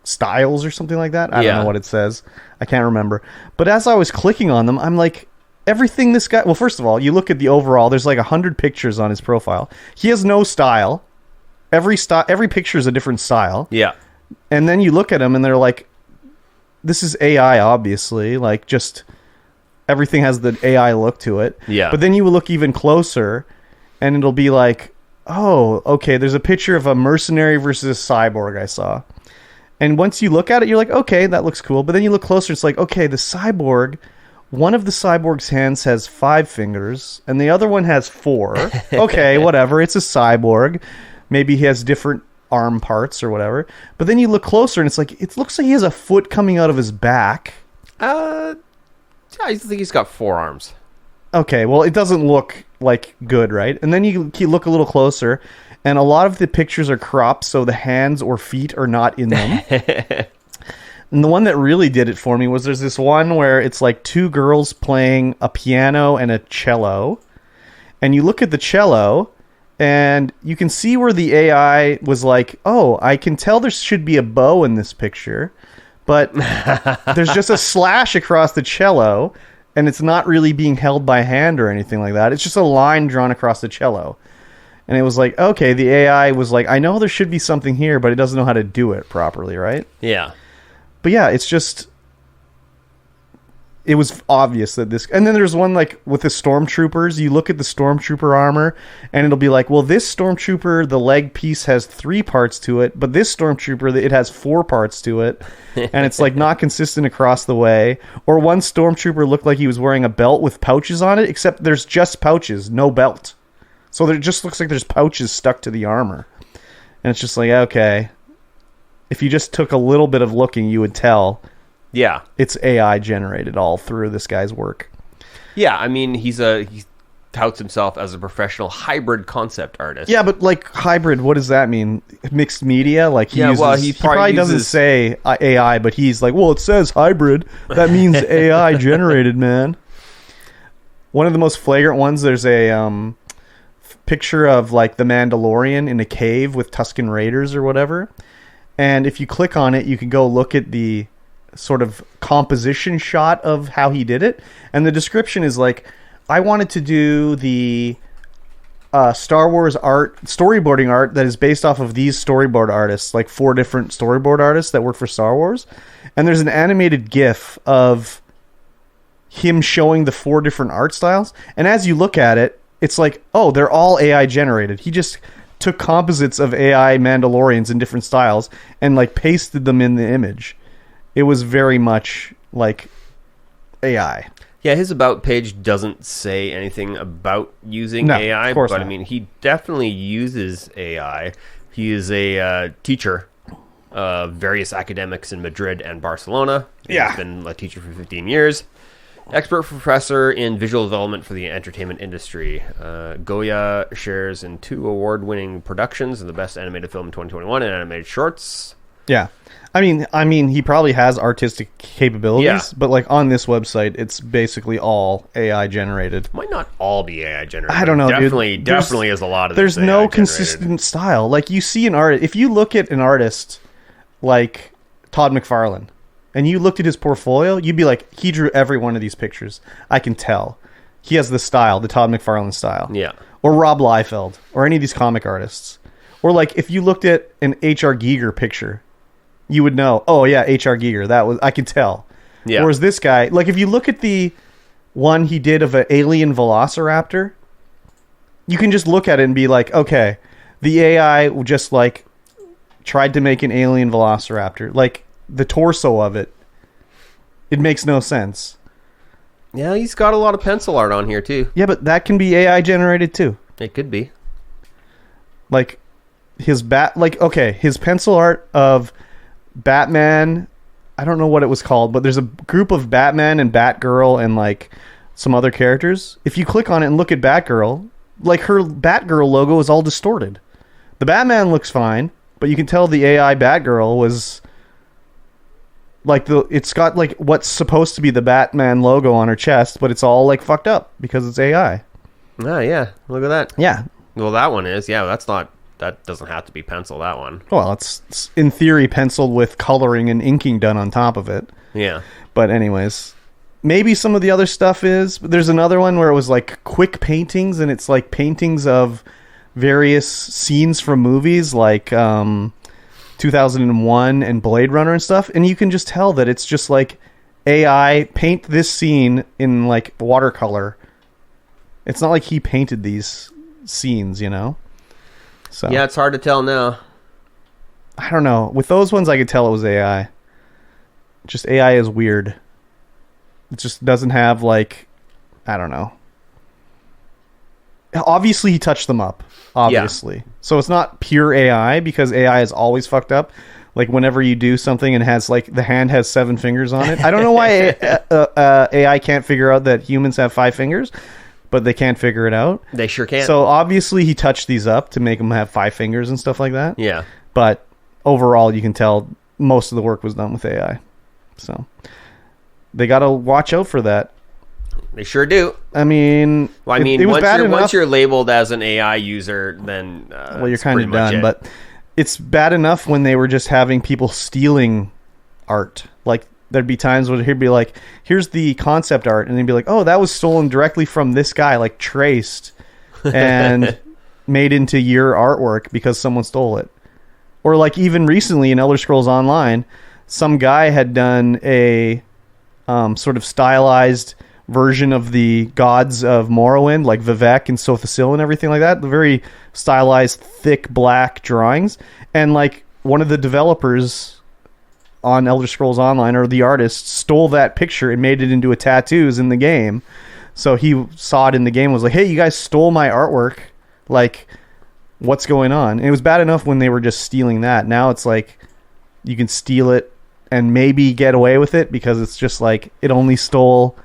styles or something like that. I don't know what it says. I can't remember. But as I was clicking on them, I'm like, everything this guy... Well, first of all, you look at the overall, there's like 100 pictures on his profile. He has no style. Every picture is a different style. Yeah. And then you look at him and they're like, this is AI, obviously. Like, just... Everything has the AI look to it. Yeah. But then you will look even closer, and it'll be like, oh, okay, there's a picture of a mercenary versus a cyborg I saw. And once you look at it, you're like, okay, that looks cool. But then you look closer, it's like, okay, the cyborg, one of the cyborg's hands has 5 fingers, and the other one has 4. Okay, whatever, it's a cyborg. Maybe he has different arm parts or whatever. But then you look closer, and it's like, it looks like he has a foot coming out of his back. I think he's got 4 arms. Okay, well, it doesn't look, like, good, right? And then you look a little closer, and a lot of the pictures are cropped, so the hands or feet are not in them. And the one that really did it for me was there's this one where it's like 2 girls playing a piano and a cello. And you look at the cello, and you can see where the AI was like, oh, I can tell there should be a bow in this picture, but there's just a slash across the cello, and it's not really being held by hand or anything like that. It's just a line drawn across the cello. And it was like, okay, the AI was like, I know there should be something here, but it doesn't know how to do it properly, right? Yeah. But yeah, it's just... It was obvious that this... And then there's one, like, with the Stormtroopers. You look at the Stormtrooper armor, and it'll be like, well, this Stormtrooper, the leg piece has 3 parts to it, but this Stormtrooper, it has 4 parts to it. And it's, like, not consistent across the way. Or one Stormtrooper looked like he was wearing a belt with pouches on it, except there's just pouches, no belt. So there just looks like there's pouches stuck to the armor. And it's just like, okay. If you just took a little bit of looking, you would tell... Yeah. It's AI generated all through this guy's work. Yeah, I mean, he touts himself as a professional hybrid concept artist. Yeah, but like hybrid, what does that mean? Mixed media? Like he probably doesn't say AI, but he's like, well, it says hybrid. That means AI generated, man. One of the most flagrant ones, there's a picture of like the Mandalorian in a cave with Tusken Raiders or whatever. And if you click on it, you can go look at the sort of composition shot of how he did it, and the description is like, I wanted to do the Star Wars art, storyboarding art that is based off of these storyboard artists, like 4 different storyboard artists that work for Star Wars, and there's an animated GIF of him showing the 4 different art styles, and as you look at it, it's like, oh, they're all AI generated. He just took composites of AI Mandalorians in different styles and like pasted them in the image. It was very much like AI. Yeah, his About page doesn't say anything about using AI, but not. I mean, he definitely uses AI. He is a teacher of various academics in Madrid and Barcelona. He's been a teacher for 15 years. Expert professor in visual development for the entertainment industry. Goya shares in 2 award-winning productions and the best animated film in 2021 and animated shorts. Yeah. I mean, he probably has artistic capabilities, but like on this website, it's basically all AI generated. Might not all be AI generated. I don't know, Definitely, dude. definitely is a lot of. There's this no AI consistent generated. style. Like you see an artist, if you look at an artist like Todd McFarlane, and you looked at his portfolio, you'd be like, he drew every one of these pictures. I can tell. He has the style, the Todd McFarlane style. Yeah. Or Rob Liefeld, or any of these comic artists. Or like if you looked at an H.R. Giger picture, you would know, oh yeah, H.R. Giger, I can tell. Yeah. Whereas this guy, like if you look at the one he did of an alien velociraptor, you can just look at it and be like, okay, the AI just like tried to make an alien velociraptor. Like the torso of it makes no sense. Yeah, he's got a lot of pencil art on here too. Yeah, but that can be AI generated too. It could be. Like his his pencil art of Batman, I don't know what it was called, but there's a group of Batman and Batgirl and like some other characters. If you click on it and look at Batgirl, like her Batgirl logo is all distorted. The Batman looks fine, but you can tell the AI Batgirl was like it's got like what's supposed to be the Batman logo on her chest, but it's all like fucked up because it's AI. Oh yeah, look at that. Yeah. Well, that one is. Yeah, that doesn't have to be pencil, that one. Well, it's in theory penciled with coloring and inking done on top of it. Yeah. But anyways, maybe some of the other stuff is. But there's another one where it was like quick paintings, and it's like paintings of various scenes from movies like 2001 and Blade Runner and stuff. And you can just tell that it's just like AI paint this scene in like watercolor. It's not like he painted these scenes, you know? So Yeah, it's hard to tell now. I don't know. With those ones, I could tell it was AI. Just AI is weird. It just doesn't have, like, I don't know. Obviously, he touched them up. Obviously. Yeah. So it's not pure AI, because AI is always fucked up. Like, whenever you do something and has, like, the hand has 7 fingers on it. I don't know why AI can't figure out that humans have 5 fingers, but they can't figure it out. They sure can. So obviously he touched these up to make them have 5 fingers and stuff like that. Yeah. But overall, you can tell most of the work was done with AI. So they got to watch out for that. They sure do. I mean, well, once you're labeled as an AI user, then well, you're kind of done. But it's bad enough when they were just having people stealing art. Like, there'd be times where he'd be like, here's the concept art, and they'd be like, oh, that was stolen directly from this guy, like traced and made into your artwork because someone stole it. Or like even recently in Elder Scrolls Online, some guy had done a sort of stylized version of the gods of Morrowind, like Vivek and Sothasil and everything like that. The very stylized, thick, black drawings. And like one of the developers on Elder Scrolls Online, or the artist, stole that picture and made it into a tattoos in the game. So he saw it in the game and was like, hey, you guys stole my artwork. Like, what's going on? And it was bad enough when they were just stealing that. Now it's like you can steal it and maybe get away with it because it's just like it only stole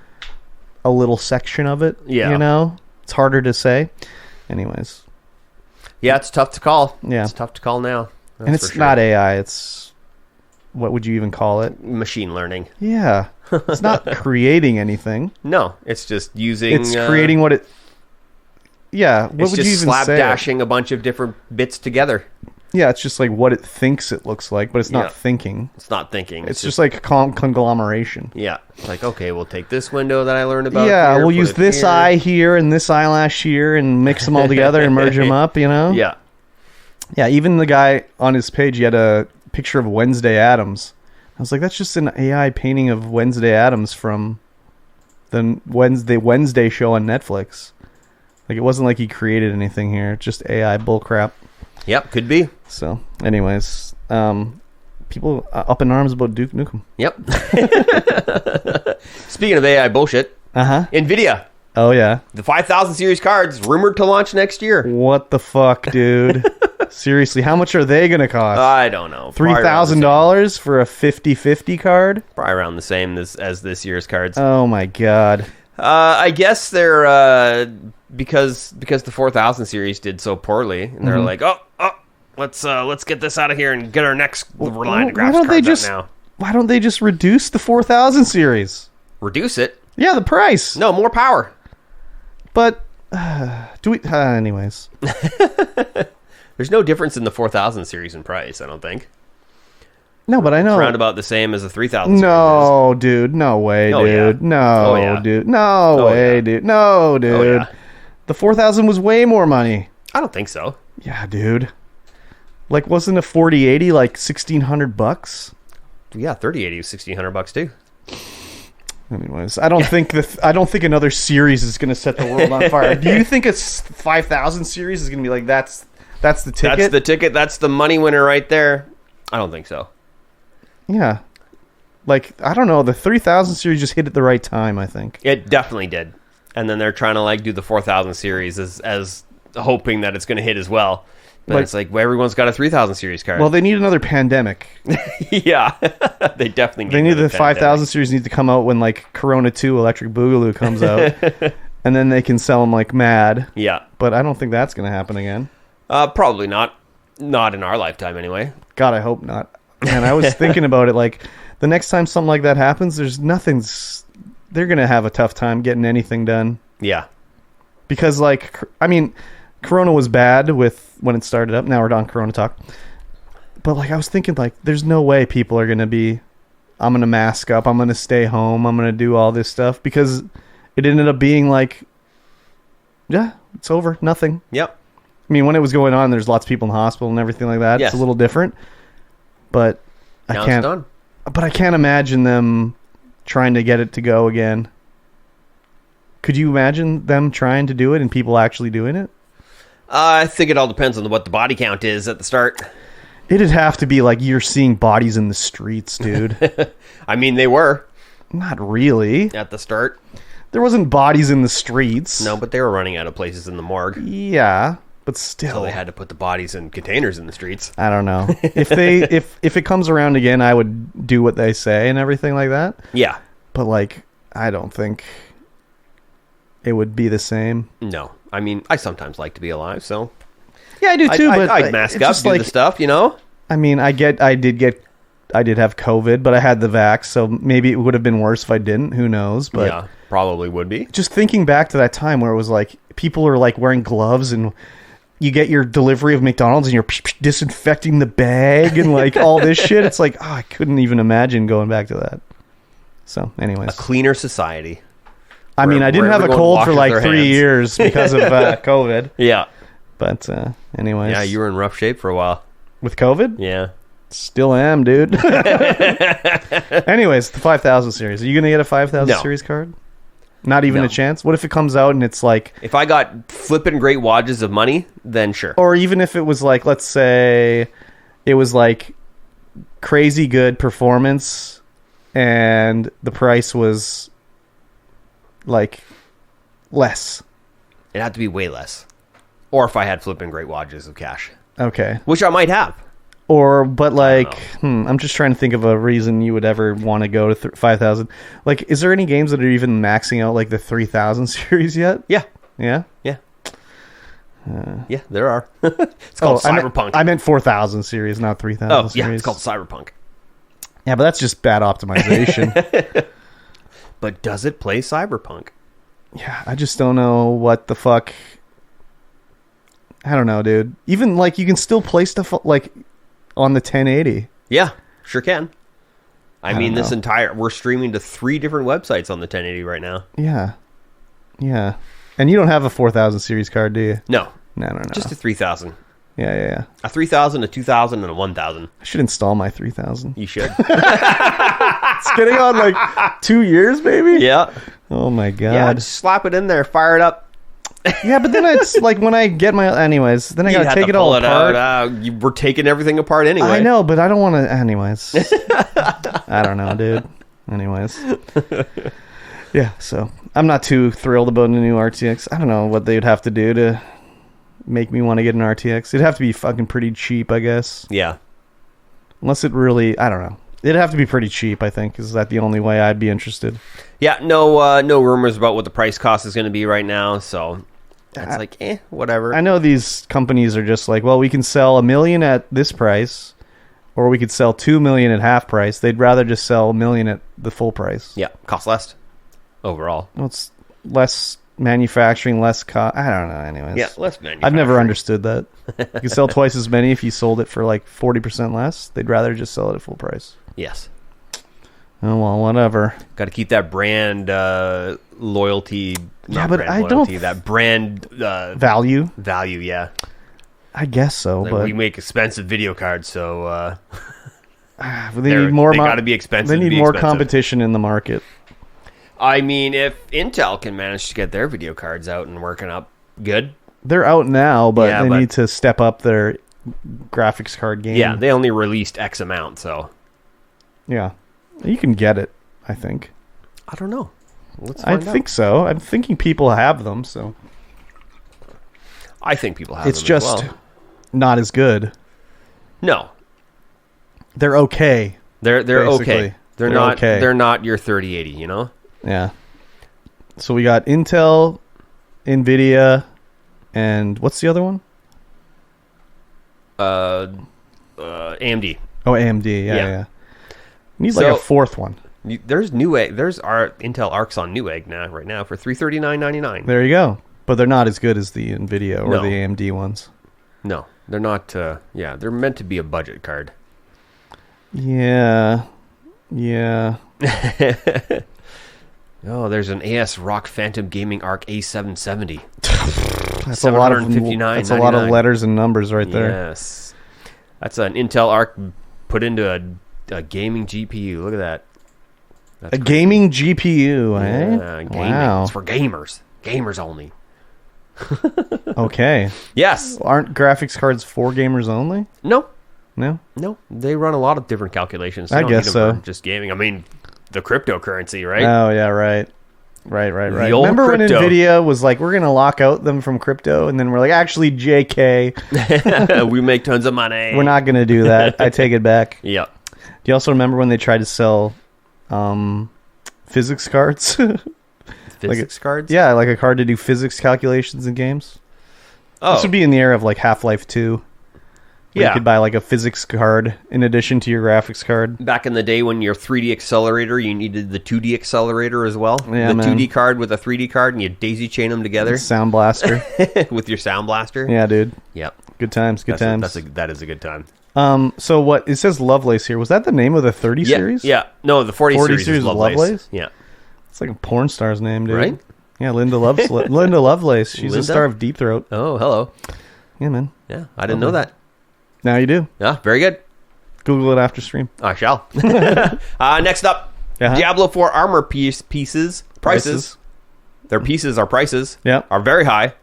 a little section of it. Yeah. You know? It's harder to say. Anyways. Yeah, it's tough to call. Yeah. It's tough to call now. And it's not AI. It's... what would you even call it? Machine learning. Yeah. It's not creating anything. No, it's just using... It's creating what it... Yeah, what would you even say? It's just slapdashing a bunch of different bits together. Yeah, it's just like what it thinks it looks like, but it's not thinking. It's not thinking. It's just like conglomeration. Yeah. It's like, okay, we'll take this window that I learned about Yeah, here, we'll use this eye here and this eyelash here and mix them all together and merge them up, you know? Yeah. Yeah, even the guy on his page, he had a picture of Wednesday Addams. I was like, that's just an AI painting of Wednesday Addams from the Wednesday show on Netflix. Like, it wasn't like he created anything here. Just AI bullcrap. Yep, could be. So, anyways, people up in arms about Duke Nukem. Yep. Speaking of AI bullshit, Nvidia. Oh, yeah. The 5000 series cards rumored to launch next year. What the fuck, dude? Seriously, how much are they going to cost? I don't know. $3,000 for a 50/50 card? Probably around the same as this year's cards. Oh, my God. I guess they're... because the 4000 series did so poorly, and they're like, let's get this out of here and get our next line of why graphics don't they cards just out now. Why don't they just reduce the 4000 series? Reduce it? Yeah, the price. No, more power. But do we? Anyways, There's no difference in the 4000 series in price, I don't think. no, but I know. It's round about the same as the 3000 series. No, dude. No way, Oh, yeah. dude. No, Oh, yeah. dude. No Oh, way, yeah. dude. No, dude. Oh, yeah. The 4000 was way more money. I don't think so. Yeah, dude. Like, wasn't a 4080 like $1,600? Yeah, 3080 was $1,600 too. Anyways, I don't think another series is going to set the world on fire. Do you think a 5000 series is going to be like that's the ticket? That's the ticket. That's the money winner right there. I don't think so. Yeah. Like, I don't know. The 3000 series just hit at the right time, I think. It definitely did. And then they're trying to like do the 4000 series as hoping that it's going to hit as well. But Like- it's like, well, everyone's got a 3000 series card. Well, they need another pandemic. yeah, they definitely They need another the 5000 series need to come out when like Corona 2 Electric Boogaloo comes out. And then they can sell them like mad. Yeah, But I don't think that's going to happen again. probably not. Not in our lifetime, anyway. God, I hope not. Man, I was thinking about it. Like, the next time something like that happens, they're going to have a tough time getting anything done. Yeah, Because, like, I mean, Corona was bad when it started up. Now we're on Corona talk. But, like, I was thinking, like, there's no way people are going to be, I'm going to mask up, I'm going to stay home, I'm going to do all this stuff. Because it ended up being like, yeah, it's over. Nothing. yep. I mean, when it was going on, there's lots of people in the hospital and everything like that. Yes. It's a little different. But Now I it's can't. done. But I can't imagine them trying to get it to go again. Could you imagine them trying to do it and people actually doing it? I think it all depends on what the body count is at the start. It'd have to be like you're seeing bodies in the streets, dude. I mean, they were Not really. at the start. There wasn't bodies in the streets. No, but they were running out of places in the morgue. Yeah, but still. So they had to put the bodies in containers in the streets. I don't know. If it comes around again, I would do what they say and everything like that. Yeah. But like, I don't think it would be the same. No. I mean, I sometimes like to be alive, so Yeah, I do too. but I'd mask it's up, just do the stuff, you know? I mean, I did have COVID, but I had the vax, so maybe it would have been worse if I didn't. Who knows? But yeah, probably would be. just thinking back to that time where it was like people are like wearing gloves and you get your delivery of McDonald's and you're disinfecting the bag and like all this shit. It's like, I couldn't even imagine going back to that. So, anyways, A cleaner society. I mean, I didn't where have a everyone cold for washes like their 3 hands. years because of COVID. Yeah. But anyways, Yeah, you were in rough shape for a while. with COVID. Yeah. Still am, dude. Anyways, the 5000 series. Are you going to get a 5000 No. series card? Not even No. a chance? What if it comes out and it's like... If I got flipping great wads of money, then sure. Or even if it was like, let's say... It was like crazy good performance and the price was like less. It'd have to be way less. Or if I had flipping great wads of cash. Okay. Which I might have. Or, but like, I'm just trying to think of a reason you would ever want to go to 5,000. Like, is there any games that are even maxing out like the 3,000 series yet? Yeah. Yeah? Yeah. Yeah, there are. It's called Cyberpunk. I meant 4,000 series, not 3,000 oh, series. yeah, it's called Cyberpunk. Yeah, but that's just bad optimization. But does it play Cyberpunk? Yeah, I just don't know what the fuck. I don't know, dude. Even like you can still play stuff like on the 1080. Yeah, sure can. I mean, don't know. we're streaming to 3 different websites on the 1080 right now. Yeah. Yeah. And you don't have a 4,000 series card, do you? No, No. just a 3000. Yeah. A 3000, a 2000, and a 1000. I should install my 3,000. You should. It's getting on like 2 years, maybe? Yeah. Oh my god. Yeah, just slap it in there, fire it up. Yeah, but then it's like when I get my... Anyways, then I You gotta had take to it all pull apart. out. You were taking everything apart anyway. I know, but I don't want to... Anyways. I don't know, dude. Anyways. Yeah, so I'm not too thrilled about the new RTX. I don't know what they'd have to do to make me want to get an RTX. It'd have to be fucking pretty cheap, I guess. Yeah. Unless it really... I don't know. It'd have to be pretty cheap, I think. Is that the only way I'd be interested? Yeah, no rumors about what the price cost is going to be right now, so It's like, whatever. I know these companies are just like, well, we can sell 1 million at this price, or we could sell 2 million at half price. They'd rather just sell 1 million at the full price. Yeah, cost less overall. Well, it's less manufacturing, less cost. I don't know. Anyways, yeah, less manufacturing. I've never understood that. You can sell twice as many if you sold it for like 40% less. They'd rather just sell it at full price. Yes. Oh well, whatever. Got to keep that brand loyalty. Yeah, but brand I loyalty, don't that brand value. Value, yeah. I guess so, Like, but we make expensive video cards, so they need more. They got to be expensive. They need more competition in the market. I mean, if Intel can manage to get their video cards out and working up good, they're out now, but they need to step up their graphics card game. Yeah, they only released X amount, so yeah, you can get it. I think. I don't know. Let's find out. I think so. I'm thinking people have them, so I think people have it's them. It's just not as good. No, they're okay. They're okay. They're not okay. They're not your 3080. You know. Yeah. So we got Intel, Nvidia, and what's the other one? AMD. Oh, AMD. Yeah. Need like a fourth one. There's Newegg. There's our Intel Arcs on Newegg right now for $339.99. There you go. But they're not as good as the Nvidia or the AMD ones. No, they're not. They're meant to be a budget card. Yeah. Oh, there's an AS Rock Phantom Gaming Arc A770. That's a lot of letters and numbers right there. Yes. That's an Intel Arc put into a gaming GPU. Look at that. That's crazy. Gaming GPU, eh? Yeah, gaming. Wow. It's for gamers. Gamers only. Okay. Yes. Aren't graphics cards for gamers only? No. They run a lot of different calculations. They I don't guess need them so. for just gaming. I mean, the cryptocurrency, right? Oh, yeah, right. Right. Remember crypto. when Nvidia was like, we're going to lock out them from crypto? And then we're like, actually, JK. We make tons of money. We're not going to do that. I take it back. Yeah. Do you also remember when they tried to sell physics cards? Physics cards? Yeah, like a card to do physics calculations in games. Oh. This would be in the era of like Half-Life 2. Yeah. You could buy like a physics card in addition to your graphics card. Back in the day when your 3D accelerator, you needed the 2D accelerator as well. Yeah, the 2D card with a 3D card, and you daisy chain them together. Sound blaster. With your sound blaster. Yeah, dude. Yep. Good times. That is a good time. So what it says Lovelace here. Was that the name of the 30 series? Yeah. No, the 40 series is Lovelace. Yeah. It's like a porn star's name, dude. Right? Yeah, Linda Lovelace. She's a star of Deep Throat. Oh, hello. Yeah, man. Yeah, I didn't know that. Now you do. Yeah, very good. Google it after stream. I shall. Next up, Diablo 4 armor pieces. Prices. Their pieces are prices. Yeah. Are very high.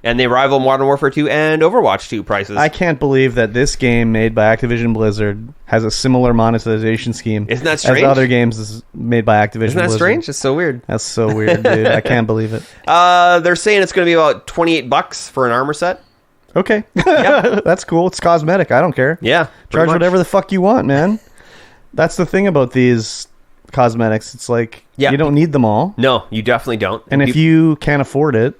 And they rival Modern Warfare 2 and Overwatch 2 prices. I can't believe that this game made by Activision Blizzard has a similar monetization scheme. Isn't that strange? As other games made by Activision Blizzard. Isn't that strange? It's so weird. That's so weird, dude. I can't believe it. They're saying it's going to be about $28 for an armor set. Okay. Yep. That's cool. It's cosmetic. I don't care. Yeah. Charge whatever the fuck you want, man. That's the thing about these cosmetics. It's like, you don't need them all. No, you definitely don't. And if you can't afford it,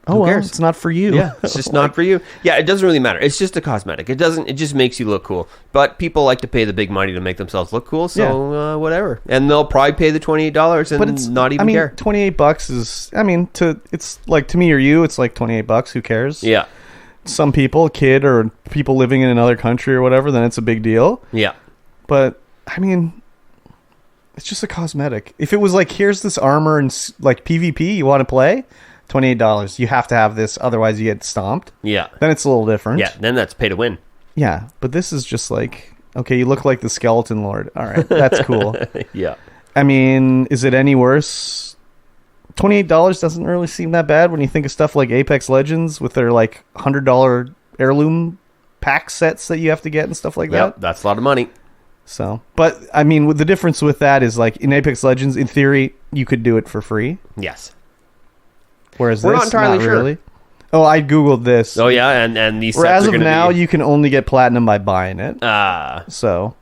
who cares? It's not for you. Yeah, it's just not for you. Yeah, it doesn't really matter. It's just a cosmetic. It just makes you look cool. But people like to pay the big money to make themselves look cool, so whatever. And they'll probably pay the $28 and not even care. $28 is, it's like, to me or you, it's like $28. Who cares? Yeah. Some people, a kid or people living in another country or whatever, then it's a big deal. Yeah. But, it's just a cosmetic. If it was like, here's this armor and like PvP you want to play, $28. You have to have this, otherwise you get stomped. Yeah. Then it's a little different. Yeah, then that's pay to win. Yeah, but this is just like, okay, you look like the Skeleton Lord. All right, that's cool. Yeah. Is it any worse? $28 doesn't really seem that bad when you think of stuff like Apex Legends with their like $100 heirloom pack sets that you have to get and stuff like that. Yep, that's a lot of money. So, but the difference with that is like in Apex Legends, in theory, you could do it for free. Yes. Whereas we're this, not entirely sure. Really. Oh, I googled this. Oh yeah, and these sets as are of going to now, be... you can only get platinum by buying it. So.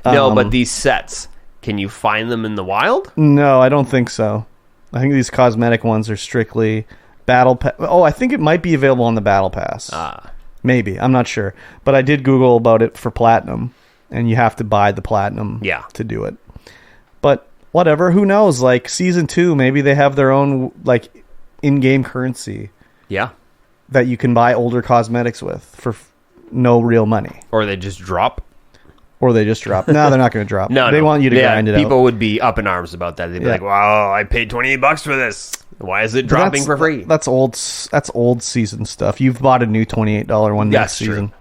No, but these sets, can you find them in the wild? No, I don't think so. I think these cosmetic ones are strictly Battle Pass. Oh, I think it might be available on the Battle Pass. Maybe. I'm not sure. But I did Google about it for Platinum, and you have to buy the Platinum to do it. But whatever. Who knows? Like, Season 2, maybe they have their own, like, in-game currency. Yeah. That you can buy older cosmetics with for no real money. Or they just drop. No, they're not going to drop. They want you to grind it out. People would be up in arms about that. They'd be like, wow, I paid $28 for this. Why is it dropping for free? That's old season stuff. You've bought a new $28 one next season.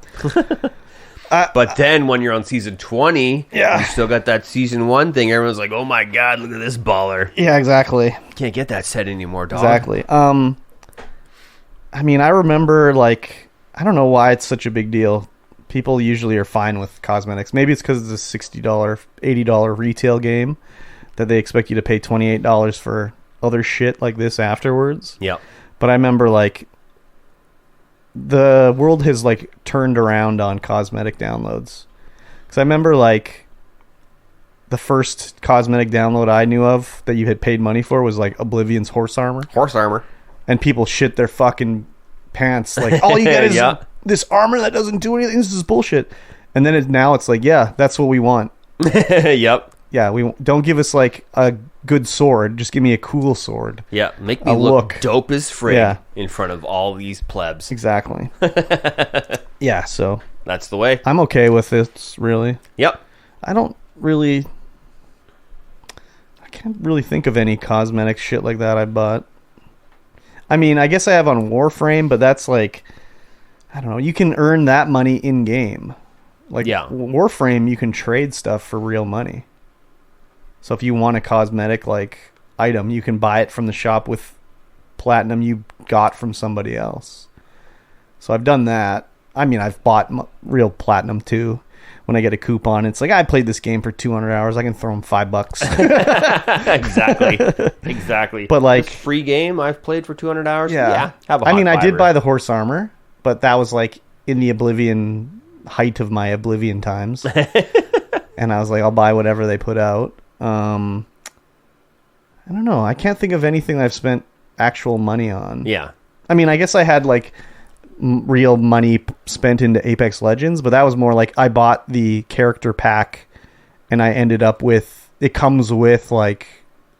But then when you're on season 20, you still got that season 1 thing. Everyone's like, oh my God, look at this baller. Yeah, exactly. Can't get that set anymore, dog. Exactly. I mean, I remember, like, I don't know why it's such a big deal. People usually are fine with cosmetics. Maybe it's because it's a $60, $80 retail game that they expect you to pay $28 for other shit like this afterwards. Yeah. But I remember, like, the world has, like, turned around on cosmetic downloads. Because I remember, like, the first cosmetic download I knew of that you had paid money for was, like, Oblivion's horse armor. And people shit their fucking pants. Like, all you get is this armor that doesn't do anything. This is bullshit. And then now it's like, yeah, that's what we want. Yep. Yeah, we don't give us, like, a good sword. Just give me a cool sword. Yeah, make me look dope as frig in front of all these plebs. Exactly. Yeah, so that's the way. I'm okay with this, really. Yep. I can't really think of any cosmetic shit like that I bought. I mean, I guess I have on Warframe, but that's like, I don't know, you can earn that money in game. Like, Warframe, you can trade stuff for real money. So if you want a cosmetic, like, item, you can buy it from the shop with platinum you got from somebody else. So I've done that. I mean, I've bought real platinum too. When I get a coupon, it's like, I played this game for 200 hours. I can throw them $5. Exactly. But, like, this free game I've played for 200 hours. Yeah. I did buy the horse armor, but that was, like, in the Oblivion height of my Oblivion times. And I was like, I'll buy whatever they put out. I don't know. I can't think of anything I've spent actual money on. Yeah. I mean, I guess I had, like, real money spent into Apex Legends, but that was more like I bought the character pack and I ended up with, it comes with, like,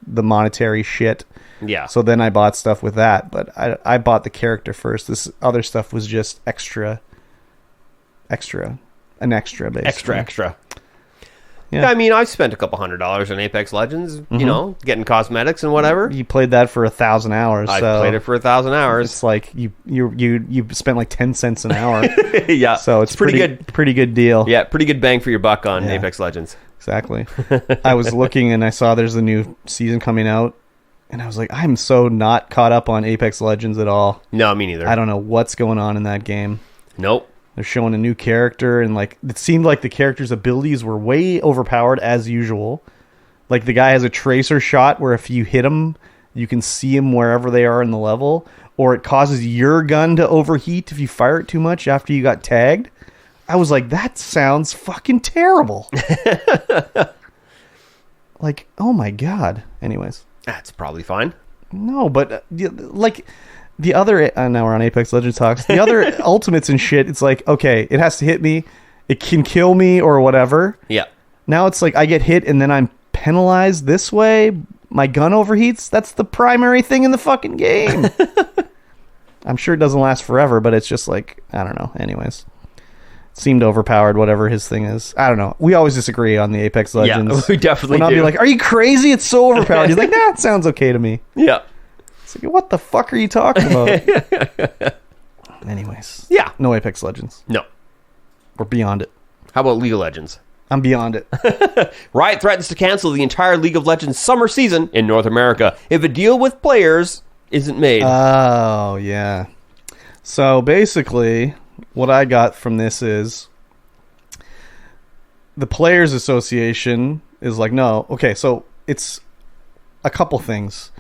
the monetary shit. Yeah. So then I bought stuff with that, but I bought the character first. This other stuff was just extra, basically. Extra. Yeah. I mean, I've spent a couple $100 on Apex Legends, you know, getting cosmetics and whatever. You played that for 1,000 hours. I played it for 1,000 hours. It's like you spent like 10 cents an hour. Yeah. So it's pretty good. Pretty good deal. Yeah, pretty good bang for your buck on Apex Legends. Exactly. I was looking and I saw there's a new season coming out, and I was like, I'm so not caught up on Apex Legends at all. No, me neither. I don't know what's going on in that game. Nope. They're showing a new character, and, like, it seemed like the character's abilities were way overpowered as usual. Like, the guy has a tracer shot where if you hit him, you can see him wherever they are in the level, or it causes your gun to overheat if you fire it too much after you got tagged. I was like, that sounds fucking terrible. Like, oh my God. Anyways. That's probably fine. No, but, like... The other, now we're on Apex Legends talks. The other ultimates and shit, it's like, okay, it has to hit me. It can kill me or whatever. Yeah. Now it's like I get hit and then I'm penalized this way. My gun overheats. That's the primary thing in the fucking game. I'm sure it doesn't last forever, but it's just like, I don't know. Anyways. It seemed overpowered, whatever his thing is. I don't know. We always disagree on the Apex Legends. Yeah, we definitely do. I'll be like, are you crazy? It's so overpowered. He's like, nah, it sounds okay to me. Yeah. It's like, what the fuck are you talking about? Anyways. Yeah. No Apex Legends. No. We're beyond it. How about League of Legends? I'm beyond it. Riot threatens to cancel the entire League of Legends summer season in North America if a deal with players isn't made. Oh, yeah. So basically, what I got from this is the Players Association is like, no. Okay, so it's a couple things.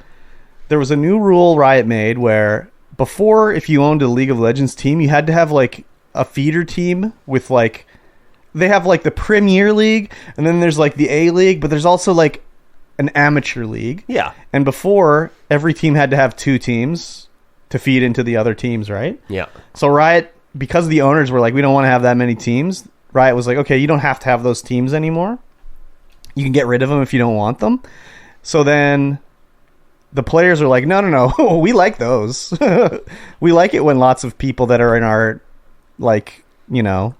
There was a new rule Riot made where before, if you owned a League of Legends team, you had to have, like, a feeder team with, like, they have, like, the Premier League, and then there's, like, the A League, but there's also, like, an amateur league. Yeah. And before, every team had to have 2 teams, to feed into the other teams, right? Yeah. So Riot, because the owners were like, we don't want to have that many teams, Riot was like, okay, you don't have to have those teams anymore. You can get rid of them if you don't want them. So then the players are like, no, we like those. We like it when lots of people that are in our, like, you know,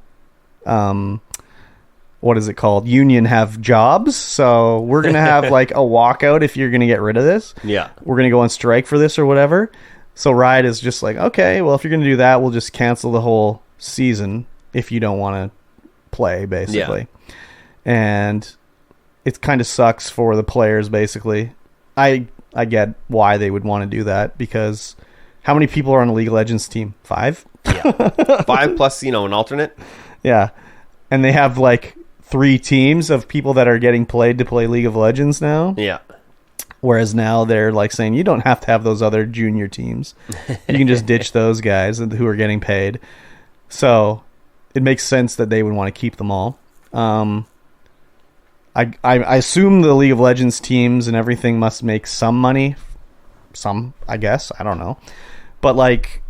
what is it called? Union have jobs. So we're going to have like a walkout if you're going to get rid of this. Yeah. We're going to go on strike for this or whatever. So Riot is just like, okay, well, if you're going to do that, we'll just cancel the whole season if you don't want to play, basically. Yeah. And it kind of sucks for the players, basically. I get why they would want to do that, because how many people are on a League of Legends team? 5? Yeah. 5 plus, an alternate. Yeah. And they have like 3 teams of people that are getting played to play League of Legends now. Yeah. Whereas now they're like saying, you don't have to have those other junior teams. You can just ditch those guys who are getting paid. So it makes sense that they would want to keep them all. I assume the League of Legends teams and everything must make some money. Some, I guess. I don't know. But like,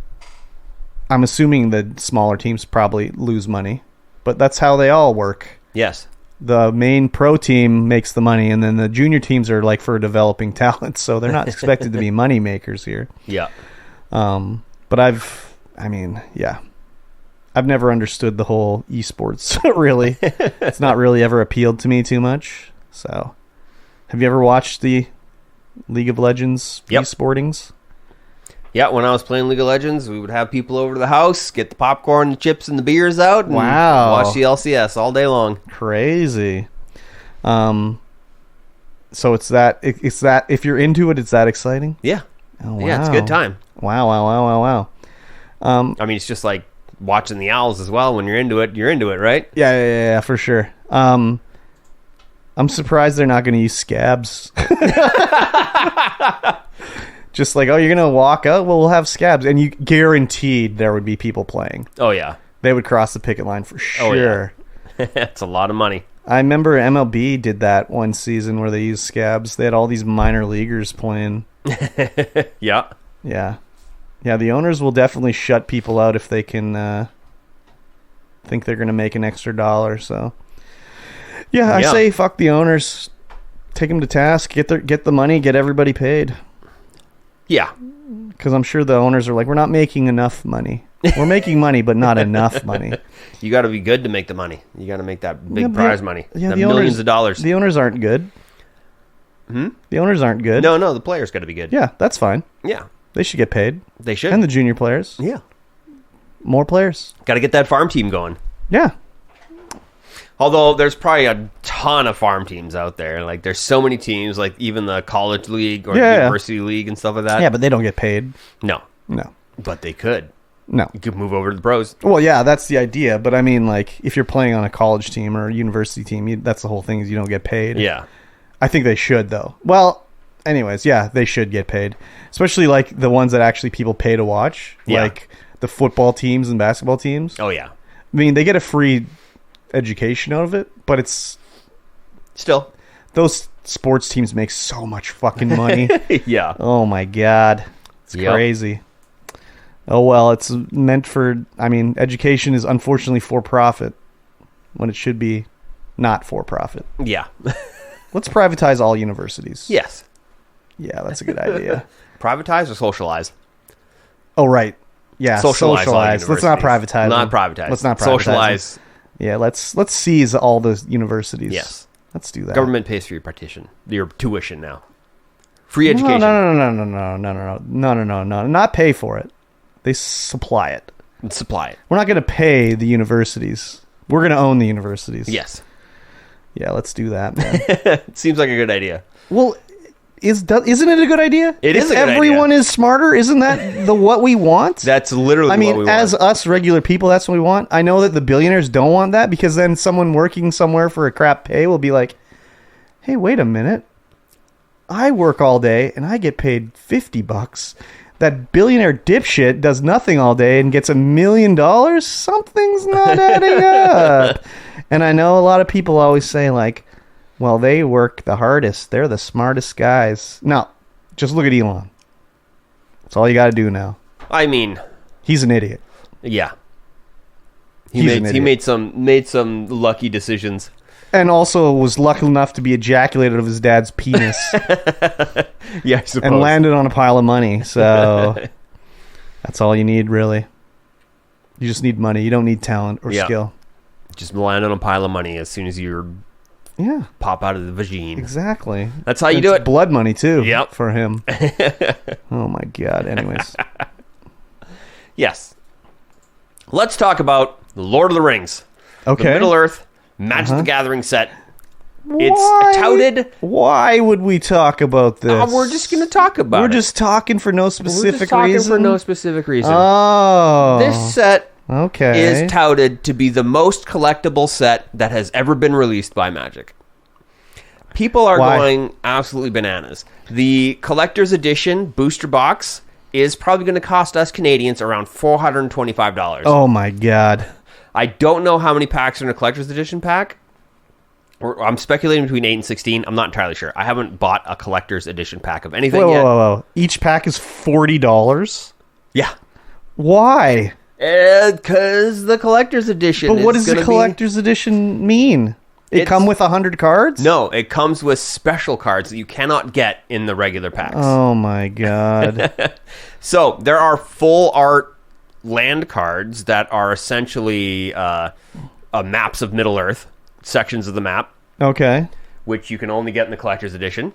I'm assuming the smaller teams probably lose money. But that's how they all work. Yes. The main pro team makes the money, and then the junior teams are like for developing talent, so they're not expected to be money makers here. Yeah. But I've never understood the whole esports, really. It's not really ever appealed to me too much. So, have you ever watched the League of Legends esportings? Yeah, when I was playing League of Legends, we would have people over to the house, get the popcorn, the chips, and the beers out, and watch the LCS all day long. Crazy. So it's that if you're into it, it's that exciting? Yeah. Oh, wow. Yeah, it's a good time. Wow. I mean, it's just like watching the Owls as well. When you're into it, right? Yeah, for sure. I'm surprised they're not going to use scabs. Just like, oh, you're going to walk out? Well, we'll have scabs. And you guaranteed there would be people playing. Oh, yeah. They would cross the picket line for sure. Oh, yeah. That's a lot of money. I remember MLB did that one season where they used scabs. They had all these minor leaguers playing. Yeah. Yeah. Yeah, the owners will definitely shut people out if they can think they're going to make an extra dollar. So, yeah, I say fuck the owners. Take them to task. Get the money. Get everybody paid. Yeah. Because I'm sure the owners are like, we're not making enough money. We're making money, but not enough money. You got to be good to make the money. You got to make that big prize money. Yeah, millions of dollars. The owners aren't good. The owners aren't good. No, the players got to be good. Yeah, that's fine. Yeah. They should get paid. They should. And the junior players. Yeah. More players. Got to get that farm team going. Yeah. Although there's probably a ton of farm teams out there. Like, there's so many teams, like even the college league or university league and stuff like that. Yeah, but they don't get paid. No. But they could. No. You could move over to the pros. Well, yeah, that's the idea. But I mean, like, if you're playing on a college team or a university team, that's the whole thing, is you don't get paid. Yeah. I think they should, though. Well, anyways, yeah, they should get paid. Especially, like, the ones that actually people pay to watch. Yeah. Like, the football teams and basketball teams. Oh, yeah. I mean, they get a free education out of it, but it's... Still. Those sports teams make so much fucking money. Yeah. Oh, my God. It's crazy. Oh, well, it's meant for... I mean, education is unfortunately for profit when it should be not for profit. Yeah. Let's privatize all universities. Yes. Yeah, that's a good idea. Privatize or socialize? Oh, right. Yeah, socialize. Let's not privatize. Not privatize. Let's not privatize. Socialize. Yeah, let's seize all the universities. Yes. Let's do that. Government pays for your tuition now. Free education. No. Not pay for it. They supply it. Supply it. We're not going to pay the universities. We're going to own the universities. Yes. Yeah, let's do that, man. It seems like a good idea. Well, isn't it a good idea? It is a good idea. Everyone is smarter. Isn't that what we want? That's literally what we want. I mean, as us regular people, that's what we want. I know that the billionaires don't want that, because then someone working somewhere for a crap pay will be like, hey, wait a minute. I work all day and I get paid $50. That billionaire dipshit does nothing all day and gets $1 million? Something's not adding up. And I know a lot of people always say, like, well, they work the hardest. They're the smartest guys. No, just look at Elon. That's all you got to do now. I mean, he's an idiot. yeah. He's an He made some lucky decisions. And also was lucky enough to be ejaculated of his dad's penis. Yeah, I suppose. And landed on a pile of money. So that's all you need, really. You just need money. You don't need talent or skill. Just land on a pile of money as soon as you pop out of the vagine. Exactly. That's how you do it. Blood money, too, Yep. for him. Oh, my God. Anyways. Yes. Let's talk about Lord of the Rings. Okay. The Middle-earth Magic the Gathering set. Why? It's touted. Why would we talk about this? We're just going to talk about it. We're just talking for no specific reason? for no specific reason. Oh. This set is touted to be the most collectible set that has ever been released by Magic. People are going absolutely bananas. The collector's edition booster box is probably going to cost us Canadians around $425. Oh my God. I don't know how many packs are in a collector's edition pack. I'm speculating between 8 and 16. I'm not entirely sure. I haven't bought a collector's edition pack of anything yet. Whoa. Each pack is $40? Yeah. Why? Because the collector's edition. But what does the collector's edition mean? It come with 100 cards? No, it comes with special cards that you cannot get in the regular packs. Oh my God. So there are full art land cards that are essentially maps of Middle Earth, sections of the map. Okay. Which you can only get in the collector's edition.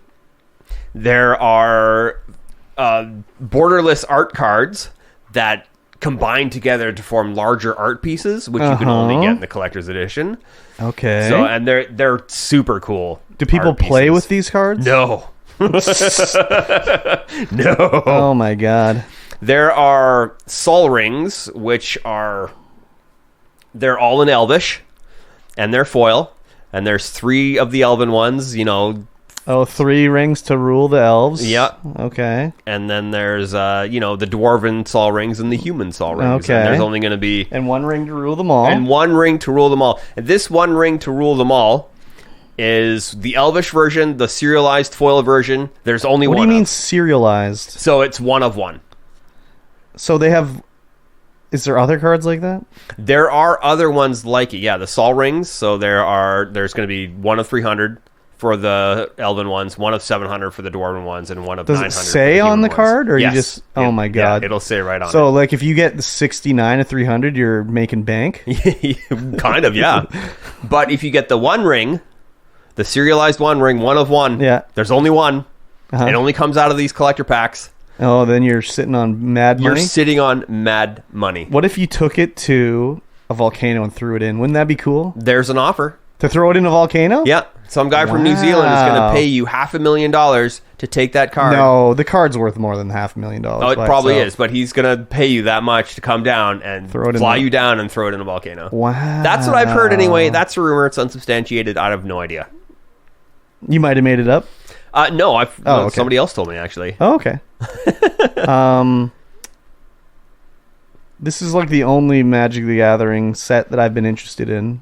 There are borderless art cards that combine together to form larger art pieces, which you can only get in the collector's edition. Okay. So, and they're super cool. Do people play with these cards? No. No. Oh my God. There are Sol Rings, they're all in Elvish, and they're foil. And there's 3 of the Elven ones, 3 rings to rule the elves? Yep. Okay. And then there's, the Dwarven Sol Rings and the Human Sol Rings. Okay. And there's only going to be... And 1 ring to rule them all. And 1 ring to rule them all. And this 1 ring to rule them all is the Elvish version, the serialized foil version. There's only one. What do you mean serialized? So it's 1 of 1. So they have... Is there other cards like that? There are other ones like it. Yeah, the Sol Rings. So there's going to be 1 of 300 for the Elven ones, 1 of 700 for the Dwarven ones, and 1 of 900. Does it say on the card, or yes. you just? Oh my God! Yeah, it'll say right on. So, like, if you get the 69 of 300, you're making bank. Kind of, yeah. But if you get the 1 ring, the serialized 1 ring, 1 of 1, there's only 1. It only comes out of these collector packs. Oh, then you're sitting on mad money? You're sitting on mad money. What if you took it to a volcano and threw it in? Wouldn't that be cool? There's an offer. To throw it in a volcano? Yeah. Some guy from New Zealand is going to pay you $500,000 to take that card. No, the card's worth more than $500,000. Oh, it probably is, but he's going to pay you that much to come down and fly you down and throw it in a volcano. Wow. That's what I've heard anyway. That's a rumor. It's unsubstantiated. I have no idea. You might have made it up? No, somebody else told me, actually. Oh, okay. This is like the only Magic the Gathering set that I've been interested in,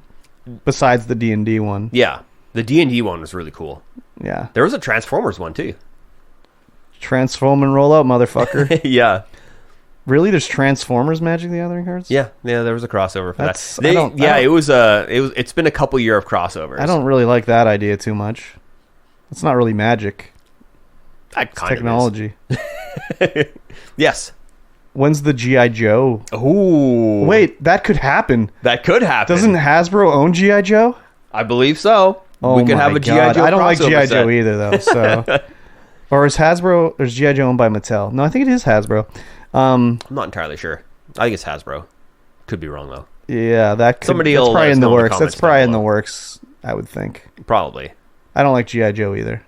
besides the D&D one. Yeah, the D&D one was really cool. Yeah. There was a Transformers one, too. Transform and roll out, motherfucker. Yeah. Really? There's Transformers Magic the Gathering cards? Yeah, there was a crossover for that. It's been a couple year of crossovers. I don't really like that idea too much. It's not really Magic. It's technology. Yes. When's the G.I. Joe? Ooh. Wait, that could happen. That could happen. Doesn't Hasbro own G.I. Joe? I believe so. Oh, we could have a G.I. Joe. I don't like G.I. Joe set. either, though. So, or is G.I. Joe owned by Mattel? No, I think it is Hasbro. I'm not entirely sure. I think it's Hasbro. Could be wrong though. Yeah, that's probably in the works. That's probably in the works, I would think. Probably. I don't like G.I. Joe either.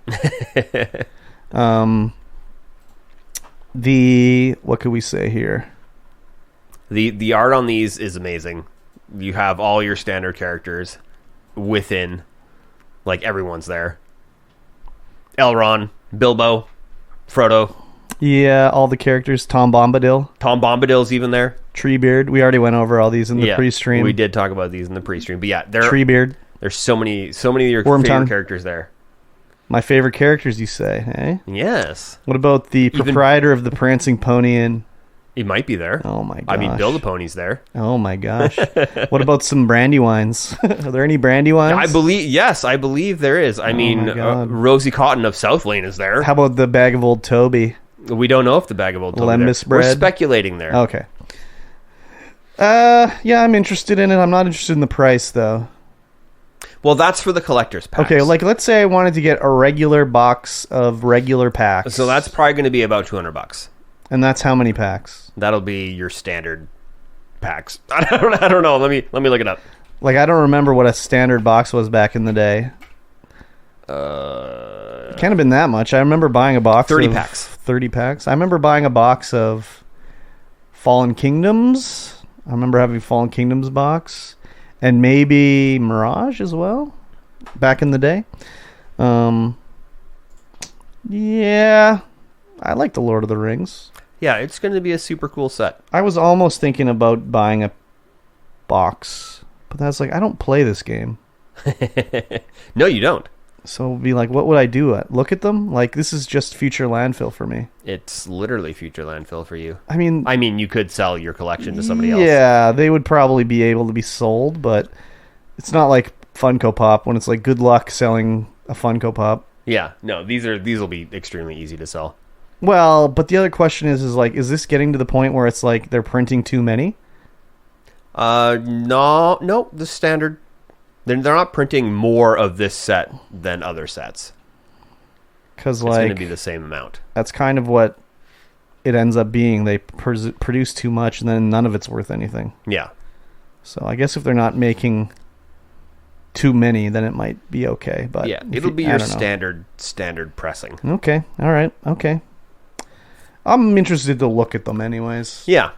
What could we say here? The art on these is amazing. You have all your standard characters within, like, everyone's there. Elrond, Bilbo, Frodo. Yeah, all the characters. Tom Bombadil. Tom Bombadil's even there. Treebeard. We already went over all these in the pre-stream. We did talk about these in the pre-stream. But yeah, Treebeard. There's so many of your favorite characters there. My favorite characters, you say, eh? Yes. What about the proprietor of the Prancing Pony Inn? He might be there. Oh my gosh. I mean, Build-A-Pony's there. Oh my gosh. What about some brandy wines? Are there any brandy wines? I believe there is. I mean, Rosie Cotton of South Lane is there. How about the bag of Old Toby? We don't know if the bag of Old Toby is there. bread? We're speculating there. Okay. Yeah, I'm interested in it. I'm not interested in the price, though. Well, that's for the collector's packs. Okay, like, let's say I wanted to get a regular box of regular packs. So that's probably going to be about $200. And that's how many packs? That'll be your standard packs. I don't know. Let me look it up. Like, I don't remember what a standard box was back in the day. It can't have been that much. I remember buying a box 30 of packs. 30 packs. I remember buying a box of Fallen Kingdoms. I remember having Fallen Kingdoms box. And maybe Mirage as well. Back in the day. Yeah. I like the Lord of the Rings. Yeah, it's going to be a super cool set. I was almost thinking about buying a box. But that's like, I don't play this game. No, you don't. So it'd be like, what would I do? Look at them? Like, this is just future landfill for me. It's literally future landfill for you. I mean, you could sell your collection to somebody else. Yeah, they would probably be able to be sold, but it's not like Funko Pop when it's like, good luck selling a Funko Pop. Yeah, no, these will be extremely easy to sell. Well, but the other question is like, is this getting to the point where it's like they're printing too many? No, the standard. They're not printing more of this set than other sets. Because it's going to be the same amount. That's kind of what it ends up being. They produce too much, and then none of it's worth anything. Yeah. So I guess if they're not making too many, then it might be okay. But yeah, it'll be your standard pressing. Okay. All right. Okay. I'm interested to look at them anyways. Yeah.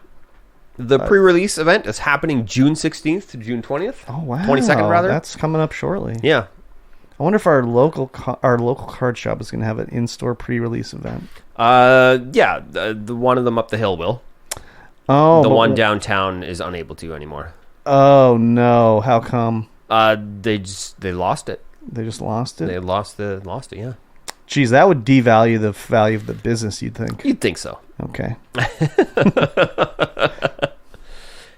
The pre-release event is happening June 16th to June 20th. Oh, wow. 22nd, rather. That's coming up shortly. Yeah. I wonder if our local card shop is going to have an in-store pre-release event. Yeah. The one of them up the hill will. Oh. The one downtown is unable to anymore. Oh, no. How come? They lost it. They just lost it? They lost it, yeah. Geez, that would devalue the value of the business, you'd think. You'd think so. Okay.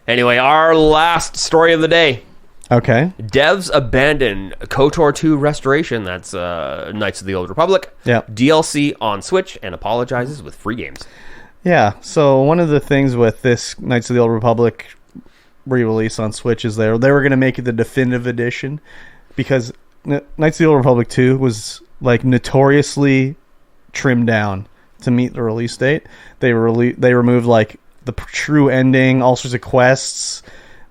Anyway, our last story of the day. Okay. Devs abandon KOTOR 2 restoration. That's Knights of the Old Republic. Yeah. DLC on Switch and apologizes with free games. Yeah. So one of the things with this Knights of the Old Republic re-release on Switch is they were going to make it the definitive edition because Knights of the Old Republic 2 was like notoriously trimmed down to meet the release date. They removed like the true ending, all sorts of quests.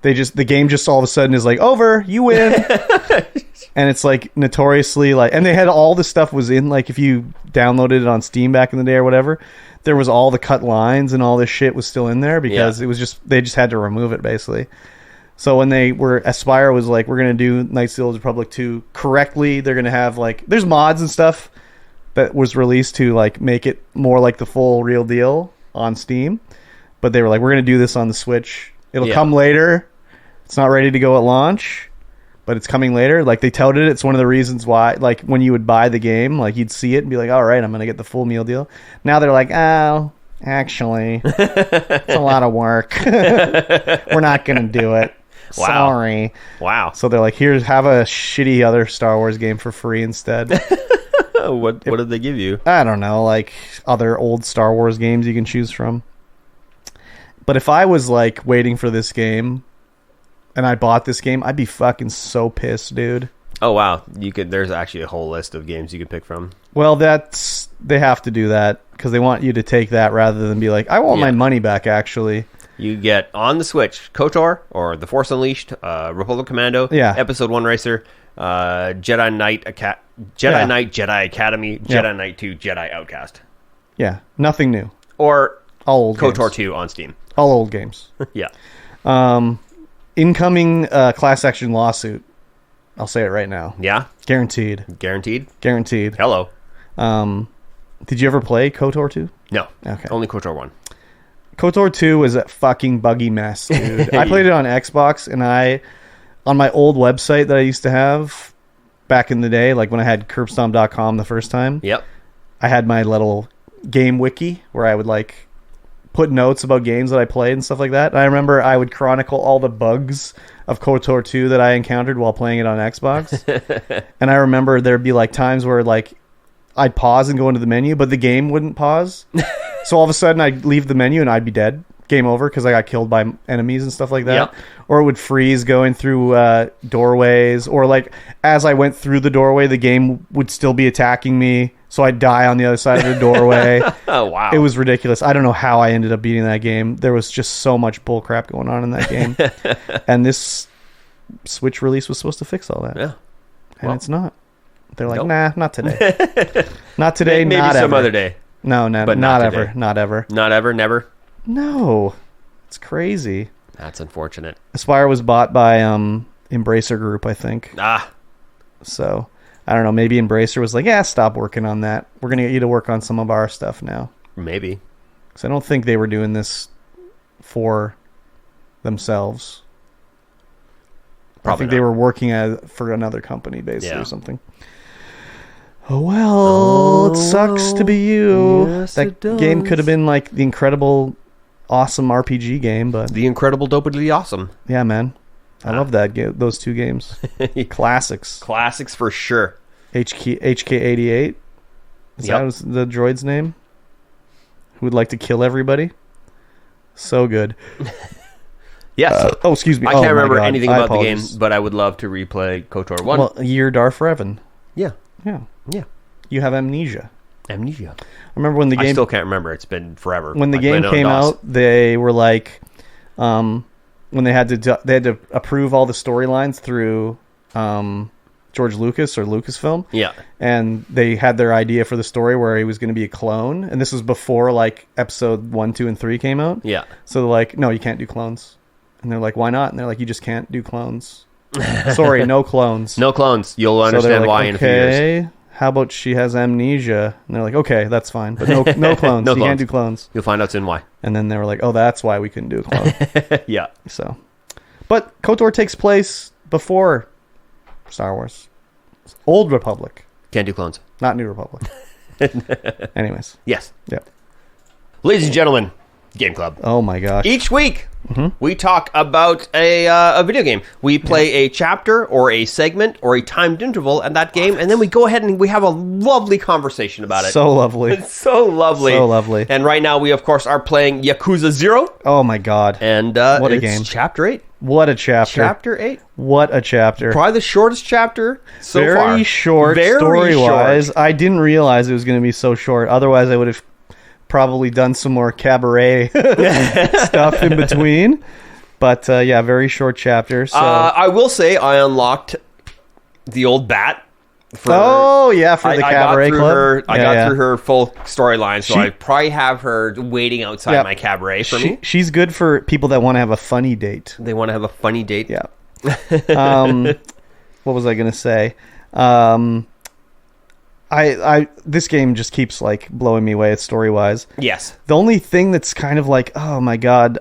The game just all of a sudden is like, over, you win. And it's like notoriously like, and they had all the stuff was in, like if you downloaded it on Steam back in the day or whatever, there was all the cut lines and all this shit was still in there because it was just, they just had to remove it basically. So when Aspire was like, we're going to do Knights of the Old Republic 2 correctly, they're going to have like, there's mods and stuff that was released to like make it more like the full real deal on Steam. But they were like, we're going to do this on the Switch. It'll come later. It's not ready to go at launch, but it's coming later. Like they touted it. It's one of the reasons why, like when you would buy the game, like you'd see it and be like, all right, I'm going to get the full meal deal. Now they're like, oh, actually, it's a lot of work. We're not going to do it. Wow. Sorry. Wow. So they're like, have a shitty other Star Wars game for free instead. What did they give you? I don't know, like other old Star Wars games you can choose from. But if I was like waiting for this game and I bought this game, I'd be fucking so pissed, dude. Oh wow, there's actually a whole list of games you could pick from. Well, they have to do that because they want you to take that rather than be like, I want my money back actually. You get on the Switch KOTOR or The Force Unleashed, Republic Commando, Episode 1 Racer, Jedi Knight, Jedi Academy, Jedi Knight 2, Jedi Outcast. Yeah, nothing new. Or all old KOTOR games. 2 on Steam. All old games. Yeah. Incoming class action lawsuit. I'll say it right now. Yeah? Guaranteed. Guaranteed? Hello. Did you ever play KOTOR 2? No. Okay. Only KOTOR 1. KOTOR 2 was a fucking buggy mess, dude. I played it on Xbox, and on my old website that I used to have back in the day, like when I had KurbStomped.com the first time, yep, I had my little game wiki where I would like put notes about games that I played and stuff like that. And I remember I would chronicle all the bugs of KOTOR 2 that I encountered while playing it on Xbox. And I remember there'd be like times where like I'd pause and go into the menu, but the game wouldn't pause. So all of a sudden I'd leave the menu and I'd be dead. Game over because I got killed by enemies and stuff like that. Yep. Or it would freeze going through doorways, or like as I went through the doorway, the game would still be attacking me, so I'd die on the other side of the doorway. Oh, wow. It was ridiculous. I don't know how I ended up beating that game. There was just so much bullcrap going on in that game. And this Switch release was supposed to fix all that. Yeah. And it's not. They're like, Nope. nah, not today. Not today, Maybe not some ever. other day. No, But not not ever. today. Not ever. Not ever, never. No. It's crazy. That's unfortunate. Aspire was bought by Embracer Group, I think. So, I don't know. Maybe Embracer was like, yeah, stop working on that. We're going to get you to work on some of our stuff now. Maybe. Because I don't think they were doing this for themselves. Probably I think not. they were working for another company, basically, Yeah. or something. Oh, well, it sucks to be you. Yes, That it does. game could have been like the incredible, awesome RPG game, but The Incredible Dopadly Awesome. yeah, man. I love that those two games. Classics. Classics for sure. HK88. Is Yep. that was the droid's name? Who would like to kill everybody? So good. Yes. Oh, excuse me. I Oh, can't my remember God. anything I about the game, apologize. but I would love to replay KOTOR 1. Well, you're Darth yeah. Yeah. Yeah. You have amnesia. Amnesia. I remember when the I game still can't remember. It's been forever. when the I game played it on came DOS. out, they were like, when they had to approve all the storylines through George Lucas or Lucasfilm. Yeah. And they had their idea for the story where he was going to be a clone, and this was before like episode 1, 2, and 3 came out. Yeah. So they're like, no, you can't do clones. And they're like, why not? And they're like, you just can't do clones. Sorry, no clones. No clones. You'll So they're understand like, why in a few years. okay, how about she has amnesia? And they're like, okay, that's fine, but no clones. No You can't clones. do clones. You'll find out soon why. And then they were like, oh, that's why we couldn't do a clone. Yeah. So, but KOTOR takes place before Star Wars. Old Republic, Can't do clones. not New Republic. Anyways, Yes. yeah. Ladies and gentlemen, Game Club. Oh my gosh. Each week, we talk about a video game. We play a chapter or a segment or a timed interval in that game, and then we go ahead and we have a lovely conversation about it. So lovely. It's so lovely. So lovely. And right now, we, of course, are playing Yakuza 0. Oh my god. And What a it's game. Chapter 8. What a chapter. Chapter 8. What a chapter. Probably the shortest chapter so Very far. short Very story-wise. short. I didn't realize it was going to be so short. Otherwise, I would have probably done some more cabaret stuff in between. But yeah, very short chapter. So. I will say I unlocked the old bat. For, oh yeah, for the cabaret club. I got through her full storyline, so She- I probably have her waiting outside Yep. my cabaret for me. She's good for people that want to have a funny date. They want to have a funny date. Yeah. What was I gonna say? This game just keeps like blowing me away story wise. Yes. The only thing that's kind of like, oh my god,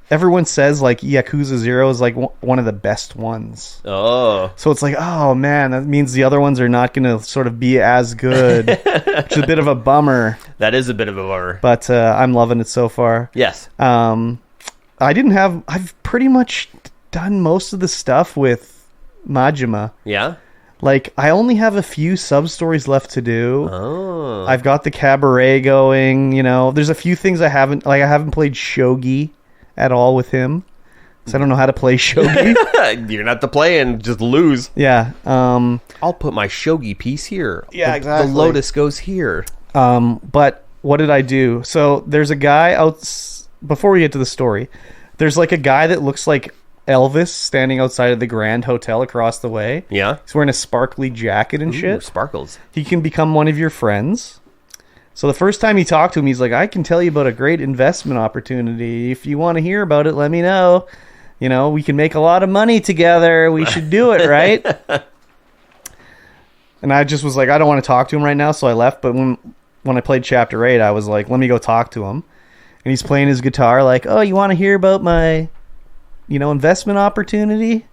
everyone says like Yakuza 0 is like one of the best ones. Oh. So it's like, oh man, that means the other ones are not going to sort of be as good. Which is a bit of a bummer, That is a bit of a bummer. but I'm loving it so far. Yes. I've pretty much done most of the stuff with Majima. Yeah? Like, I only have a few sub-stories left to do. Oh. I've got the cabaret going, you know. There's a few things I haven't played shogi at all with him. So I don't know how to play shogi. You're going to have to play and just lose. Yeah. I'll put my shogi piece here. Yeah, The exactly. lotus goes here. But what did I do? So there's a guy before we get to the story, there's like a guy that looks like Elvis standing outside of the Grand Hotel across the way. Yeah? He's wearing a sparkly jacket and Ooh, shit. sparkles. He can become one of your friends. So the first time you talk to him, he's like, I can tell you about a great investment opportunity. If you want to hear about it, let me know. You know, we can make a lot of money together. We should do it, right? And I just was like, I don't want to talk to him right now, so I left. But when I played Chapter 8, I was like, let me go talk to him. And he's playing his guitar like, oh, you want to hear about my, investment opportunity?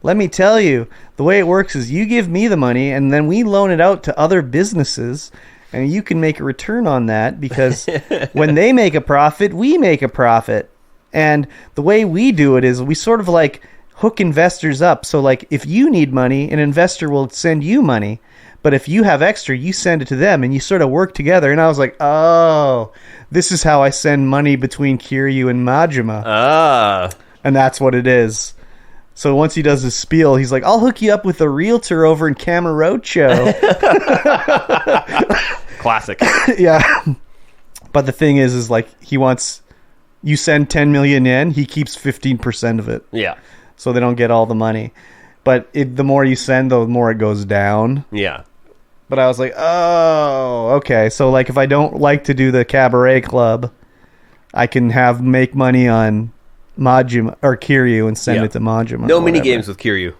Let me tell you, the way it works is you give me the money, and then we loan it out to other businesses, and you can make a return on that because when they make a profit, we make a profit. And the way we do it is we sort of like hook investors up. So like if you need money, an investor will send you money. But if you have extra, you send it to them and you sort of work together. And I was like, oh, this is how I send money between Kiryu and Majima. Ah. And that's what it is. So once he does his spiel, he's like, I'll hook you up with a realtor over in Kamurocho. Classic. Yeah. But the thing is like he wants... You send 10 million yen, he keeps 15% of it. Yeah. So they don't get all the money. But the more you send, the more it goes down. Yeah. But I was like, oh, okay. So like if I don't like to do the cabaret club, I can make money on Majima or Kiryu and send it to Majima. No mini games with Kiryu.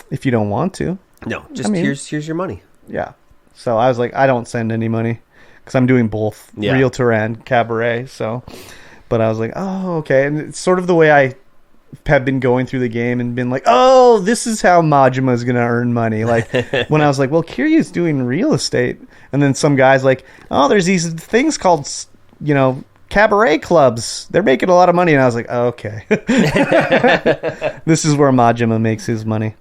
If you don't want to. No, just here's your money. Yeah. So I was like, I don't send any money. Because I'm doing both realtor and cabaret. So, but I was like, oh, okay. And it's sort of the way I have been going through the game and been like, oh, this is how Majima is going to earn money. Like when I was like, well, Kiryu's doing real estate. And then some guy's like, oh, there's these things called, cabaret clubs. They're making a lot of money. And I was like, oh, okay. This is where Majima makes his money.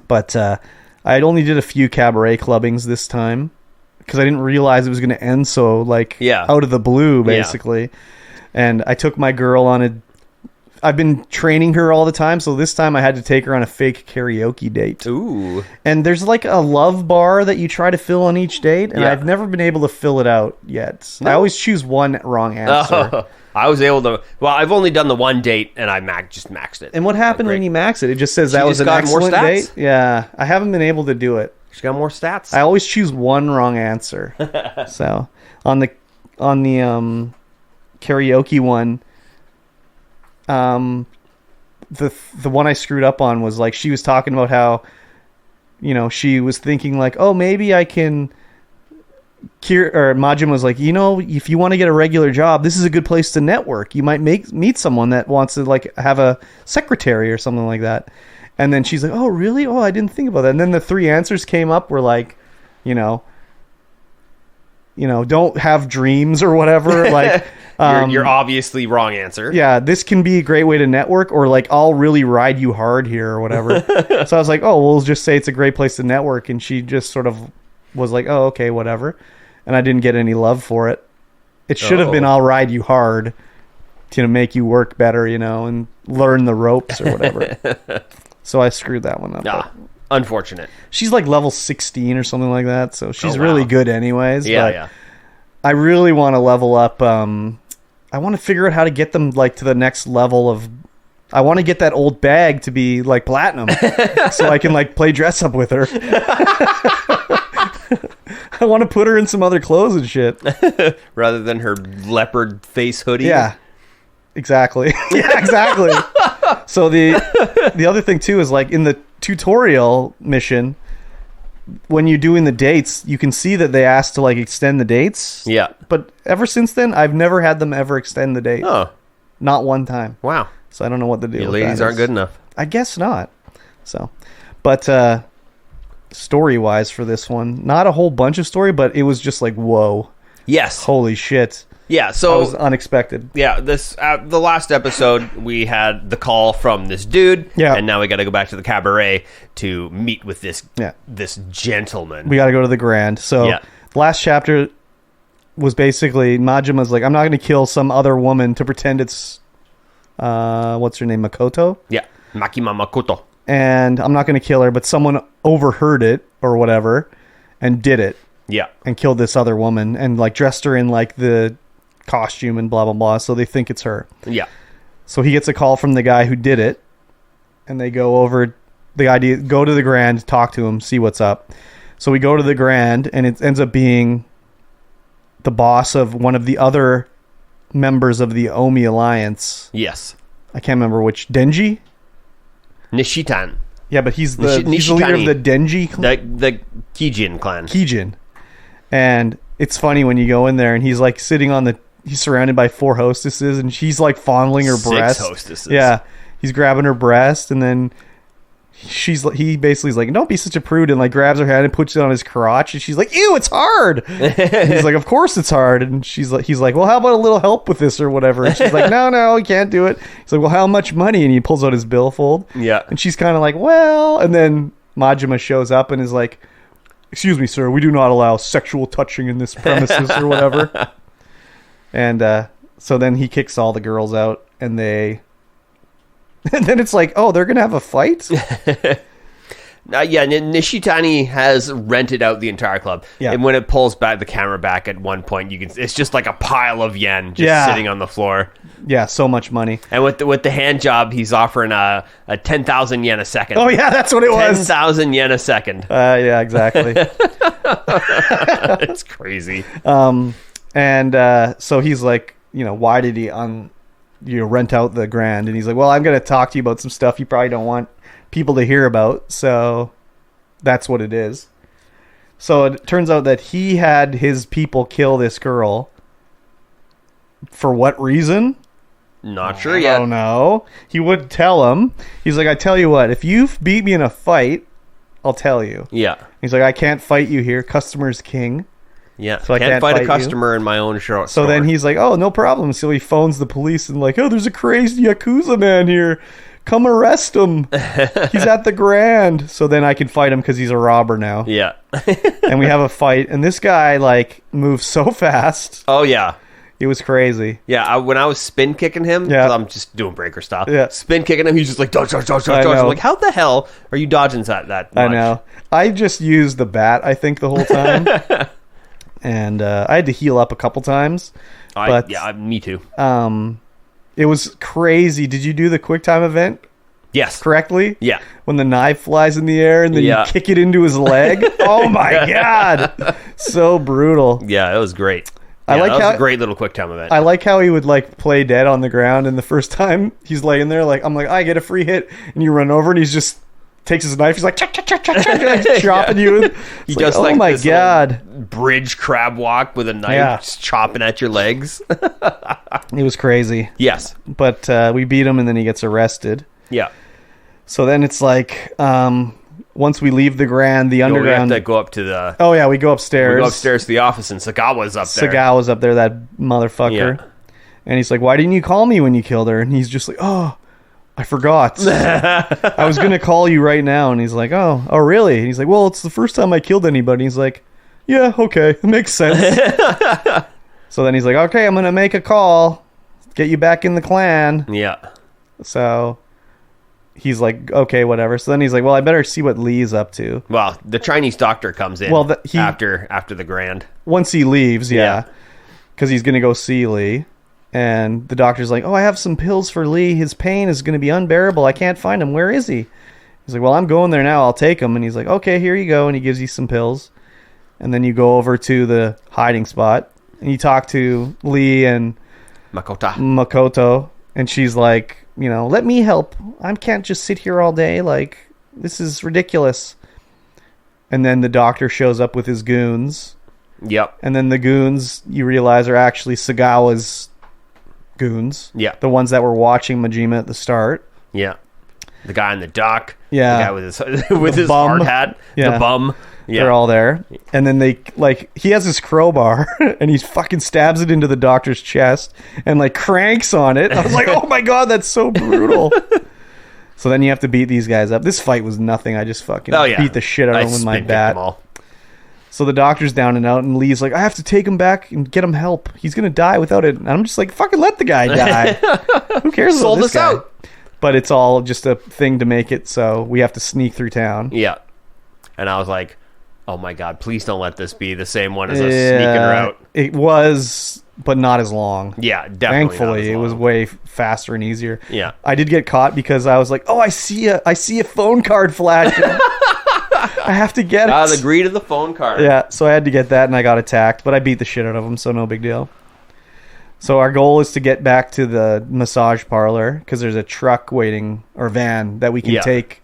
But I only did a few cabaret clubbings this time. Because I didn't realize it was going to end so, out of the blue, basically. Yeah. And I took my girl on I've been training her all the time, so this time I had to take her on a fake karaoke date. Ooh. And there's like a love bar that you try to fill on each date, and I've never been able to fill it out yet. No? I always choose one wrong answer. Oh, I was able to... Well, I've only done the one date, and I just maxed it. And what happened when you max it? It just says that was an excellent date? Yeah. I haven't been able to do it. She's got more stats. I always choose one wrong answer. So on the karaoke one, the one I screwed up on was like she was talking about how, she was thinking like, oh, maybe I can. Or Majima was like, if you want to get a regular job, this is a good place to network. You might meet someone that wants to like have a secretary or something like that. And then she's like, oh, really? Oh, I didn't think about that. And then the three answers came up were like, don't have dreams or whatever. Like, your obviously wrong answer. Yeah, this can be a great way to network, or like, I'll really ride you hard here or whatever. So I was like, oh, we'll just say it's a great place to network. And she just sort of was like, oh, okay, whatever. And I didn't get any love for it. It should have been, I'll ride you hard to make you work better, and learn the ropes or whatever. So I screwed that one up. Unfortunate. She's like level 16 or something like that, so she's really good anyways. Yeah, but I really want to level up. I want to figure out how to get them like to the next level of... I want to get that old bag to be like platinum so I can like play dress up with her. I want to put her in some other clothes and shit. Rather than her leopard face hoodie. Yeah. Exactly. Yeah, exactly. So the other thing too is like in the tutorial mission, when you're doing the dates, you can see that they asked to like extend the dates. Yeah. But ever since then, I've never had them ever extend the date. Oh. Not one time. Wow. So I don't know what to do. Your ladies aren't good enough. I guess not. So, but story-wise for this one, not a whole bunch of story, but it was just like, whoa. Yes. Holy shit. Yeah, so... That was unexpected. Yeah, the last episode, we had the call from this dude, and now we got to go back to the cabaret to meet with this gentleman. We got to go to the Grand. So, the last chapter was basically, Majima's like, I'm not going to kill some other woman to pretend it's, what's her name, Makoto? Yeah, Makima Makoto. And I'm not going to kill her, but someone overheard it, or whatever, and did it. Yeah. And killed this other woman, and like dressed her in like the costume and blah blah blah, so they think it's her. Yeah. So he gets a call from the guy who did it, and they go over the idea, go to the Grand, talk to him, see what's up. So we go to the Grand, and it ends up being the boss of one of the other members of the Omi Alliance. Yes. I can't remember which. Denji? Nishitan. Yeah, but he's the leader of the Denji clan. The Kijin clan. Kijin. And it's funny when you go in there and he's like sitting on the... He's surrounded by 4 hostesses and she's like fondling her breast. 6 hostesses. Yeah. He's grabbing her breast and then he basically is like, don't be such a prude, and like grabs her hand and puts it on his crotch, and she's like, ew, it's hard. And he's like, of course it's hard. And he's like, well, how about a little help with this or whatever? And she's like, no, you can't do it. He's like, well, how much money? And he pulls out his billfold. Yeah. And she's kind of like, well, and then Majima shows up and is like, excuse me, sir, we do not allow sexual touching in this premises or whatever. And so then he kicks all the girls out, and then it's like, oh, they're gonna have a fight. Nishitani has rented out the entire club. Yeah. And when it pulls back the camera back at one point, it's just like a pile of yen just sitting on the floor. Yeah, so much money. And with the hand job, he's offering a 10,000 yen a second. Oh yeah, that's what it was. 10,000 yen a second. Yeah, exactly. It's crazy. And so he's like, why did he rent out the Grand? And he's like, well, I'm going to talk to you about some stuff you probably don't want people to hear about. So that's what it is. So it turns out that he had his people kill this girl. For what reason? Not sure yet. I don't know. He wouldn't tell him. He's like, I tell you what, if you beat me in a fight, I'll tell you. Yeah. He's like, I can't fight you here. Customer's king. Yeah, so I can't fight a customer you. in my own store. So then he's like, oh, no problem. So he phones the police and like, oh, there's a crazy Yakuza man here. Come arrest him. He's at the Grand. So then I can fight him because he's a robber now. Yeah. And we have a fight. And this guy like moves so fast. Oh, yeah. It was crazy. Yeah, when I was spin kicking him, because I'm just doing breaker stuff. Yeah. Spin kicking him, he's just like, dodge. I'm like, how the hell are you dodging that much? I know. I just used the bat, I think, the whole time. And I had to heal up a couple times. Me too. It was crazy. Did you do the quick time event? Yes. Correctly? Yeah. When the knife flies in the air and then you kick it into his leg? Oh my God. So brutal. Yeah, it was great. I like that how was a great little quick time event. I like how he would like play dead on the ground, and the first time he's laying there, like I'm like, I get a free hit, and you run over and he's just takes his knife, he's like chopping you. He like, does oh my God, bridge crab walk with a knife, just chopping at your legs. It was crazy. Yes, but we beat him, and then he gets arrested. Yeah. So then it's like, once we leave the Grand, the underground. We have to go up to the. Oh yeah, we go upstairs. We go upstairs to the office, and Sagawa's up there. Sagawa's up there, that motherfucker. Yeah. And he's like, "Why didn't you call me when you killed her?" And he's just like, "Oh, I forgot. I was gonna call you right now." And he's like, "Oh, really?" And he's like, "Well, it's the first time I killed anybody." He's like, "Yeah, okay, it makes sense." So then he's like, "Okay, I'm gonna make a call, get you back in the clan." Yeah. So he's like, okay, whatever. So then he's like, well, I better see what Lee's up to. Well, the Chinese doctor comes in after the Grand. Once he leaves, yeah. Because he's going to go see Lee. And the doctor's like, oh, I have some pills for Lee. His pain is going to be unbearable. I can't find him. Where is he? He's like, well, I'm going there now. I'll take him. And he's like, okay, here you go. And he gives you some pills. And then you go over to the hiding spot. And you talk to Lee and Makoto. And she's like, let me help. I can't just sit here all day. Like, this is ridiculous. And then the doctor shows up with his goons. Yep. And then the goons, you realize, are actually Sagawa's goons. Yeah. The ones that were watching Majima at the start. Yeah. The guy in the dock. Yeah. The guy with his hard hat. Yeah. The bum. Yeah. They're all there. And then he has his crowbar and he fucking stabs it into the doctor's chest and cranks on it. I was like, oh my God, that's so brutal. So then you have to beat these guys up. This fight was nothing. I just fucking beat the shit out of them with my bat. So the doctor's down and out and Lee's like, I have to take him back and get him help. He's going to die without it. And I'm just like, fucking let the guy die. Who cares about this guy? Out. But it's all just a thing to make it so we have to sneak through town. Yeah. And I was like, oh my God, please don't let this be the same one as us sneaking route. It was, but not as long. Yeah, definitely. Thankfully, it was way faster and easier. Yeah. I did get caught because I was like, oh, I see a phone card flashing. I have to get it. The greed of the phone card. Yeah, so I had to get that and I got attacked, but I beat the shit out of him, so no big deal. So our goal is to get back to the massage parlor because there's a truck waiting, or van, that we can take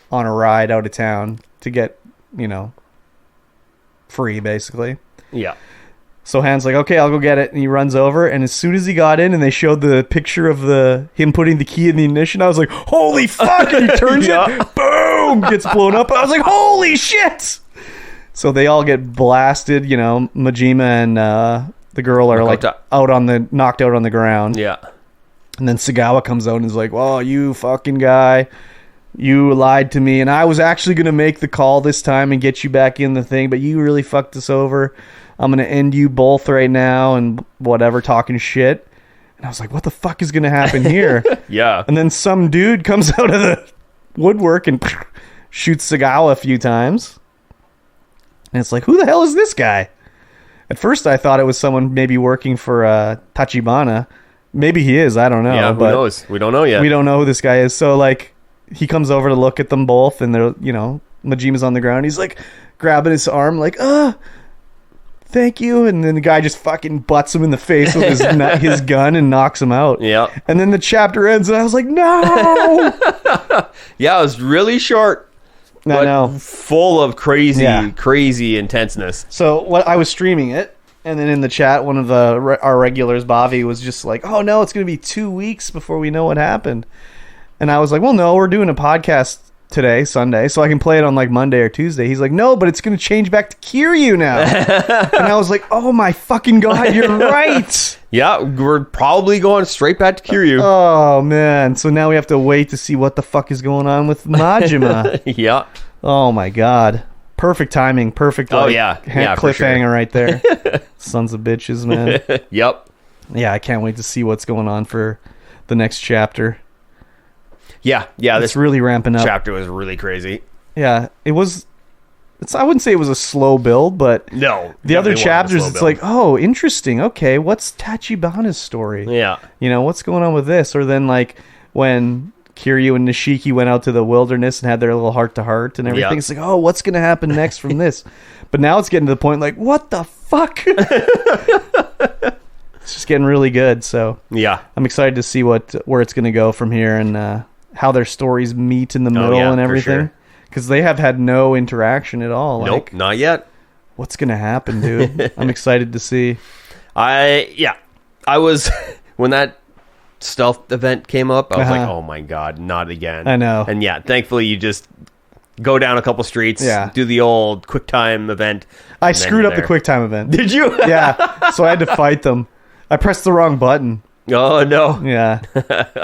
on a ride out of town to get, free, basically. Yeah. So Han's like, okay, I'll go get it. And he runs over. And as soon as he got in and they showed the picture of him putting the key in the ignition, I was like, holy fuck. And he turns it. Boom. boom, gets blown up. I was like, holy shit! So they all get blasted. You know, Majima and the girl are like knocked out on the ground. Yeah. And then Sagawa comes out and is like, "Well, you fucking guy, you lied to me, and I was actually gonna make the call this time and get you back in the thing, but you really fucked us over. I'm gonna end you both right now," and whatever, talking shit. And I was like, "What the fuck is gonna happen here?" Yeah. And then some dude comes out of the woodwork and shoots Sagawa a few times. And it's like, who the hell is this guy? At first, I thought it was someone maybe working for Tachibana. Maybe he is. I don't know. Yeah, who knows? We don't know yet. We don't know who this guy is. So, like, he comes over to look at them both, and they're, you know, Majima's on the ground. He's, like, grabbing his arm, like, thank you. And then the guy just fucking butts him in the face with his gun and knocks him out. Yeah. And then the chapter ends, and I was like, no! Yeah, it was really short. I know. Full of crazy intenseness. So I was streaming it, and then in the chat, one of our regulars, Bavi, was just like, "Oh no, it's going to be 2 weeks before we know what happened." And I was like, "Well, no, we're doing a podcast today, Sunday, so I can play it on like Monday or Tuesday." He's like, "No, but it's going to change back to Kiryu now." And I was like, "Oh my fucking god, you're right." Yeah, we're probably going straight back to Kiryu. Oh man, so now we have to wait to see what the fuck is going on with Majima. Yeah. Oh my god. Perfect timing. Perfect. Oh yeah. Yeah. Cliffhanger right there. Sons of bitches, man. Yep. Yeah, I can't wait to see what's going on for the next chapter. Yeah. Yeah. It's really ramping up. Chapter was really crazy. Yeah, it was. I wouldn't say it was a slow build, but no. The other chapters, it's like, oh, interesting. Okay, what's Tachibana's story? Yeah. You know, what's going on with this? Or then like when Kiryu and Nishiki went out to the wilderness and had their little heart-to-heart and everything. Yeah. It's like, oh, what's going to happen next from this? But now it's getting to the point like, what the fuck? It's just getting really good. So yeah, I'm excited to see where it's going to go from here and how their stories meet in the middle and everything. Because they have had no interaction at all. Nope, not yet. What's going to happen, dude? I'm excited to see. I was, when that stealth event came up, I was like, oh my god, not again. I know. And yeah, thankfully you just go down a couple streets, do the old quick time event. I screwed up the quick time event. Did you? Yeah, so I had to fight them. I pressed the wrong button. Oh no. Yeah.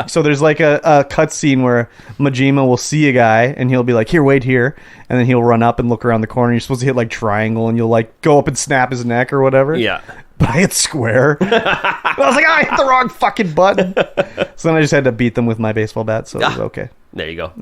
So there's like a cutscene where Majima will see a guy and he'll be like, here, wait here, and then he'll run up and look around the corner. You're supposed to hit like triangle and you'll like go up and snap his neck or whatever. Yeah. But I hit square. I was like, I hit the wrong fucking button. So then I just had to beat them with my baseball bat, so it was okay. There you go.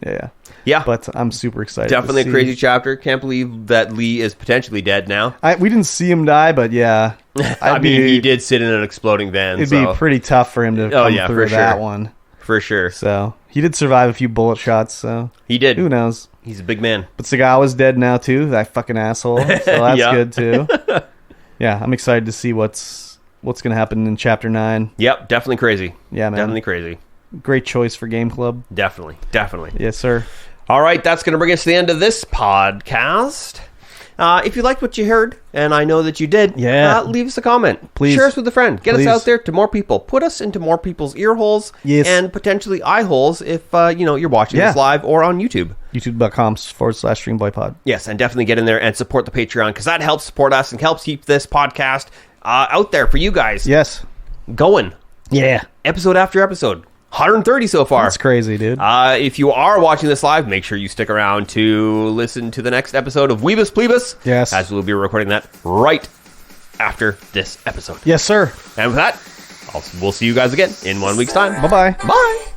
Yeah. But I'm super excited. Definitely a crazy chapter. Can't believe that Lee is potentially dead now. We didn't see him die, but yeah. I mean, he did sit in an exploding van. It'd be pretty tough for him to come through that one. For sure. So he did survive a few bullet shots, so he did. Who knows? He's a big man. But Sagawa's dead now too, that fucking asshole. So that's good too. Yeah, I'm excited to see what's going to happen in Chapter 9. Yep, definitely crazy. Yeah, man. Definitely crazy. Great choice for Game Club. Definitely. Yes, sir. All right, that's going to bring us to the end of this podcast. If you liked what you heard, and I know that you did, leave us a comment. Please. Share us with a friend. Get us out there to more people. Put us into more people's ear holes and potentially eye holes if you're watching this live or on YouTube. YouTube.com/StreamVoidPod. Yes, and definitely get in there and support the Patreon because that helps support us and helps keep this podcast out there for you guys. Yes. Going. Yeah. Episode after episode. 130 so far. That's crazy, dude. If you are watching this live, make sure you stick around to listen to the next episode of Weebus Plebus. Yes. As we'll be recording that right after this episode. Yes, sir. And with that, we'll see you guys again in 1 week's time. Bye-bye. Bye.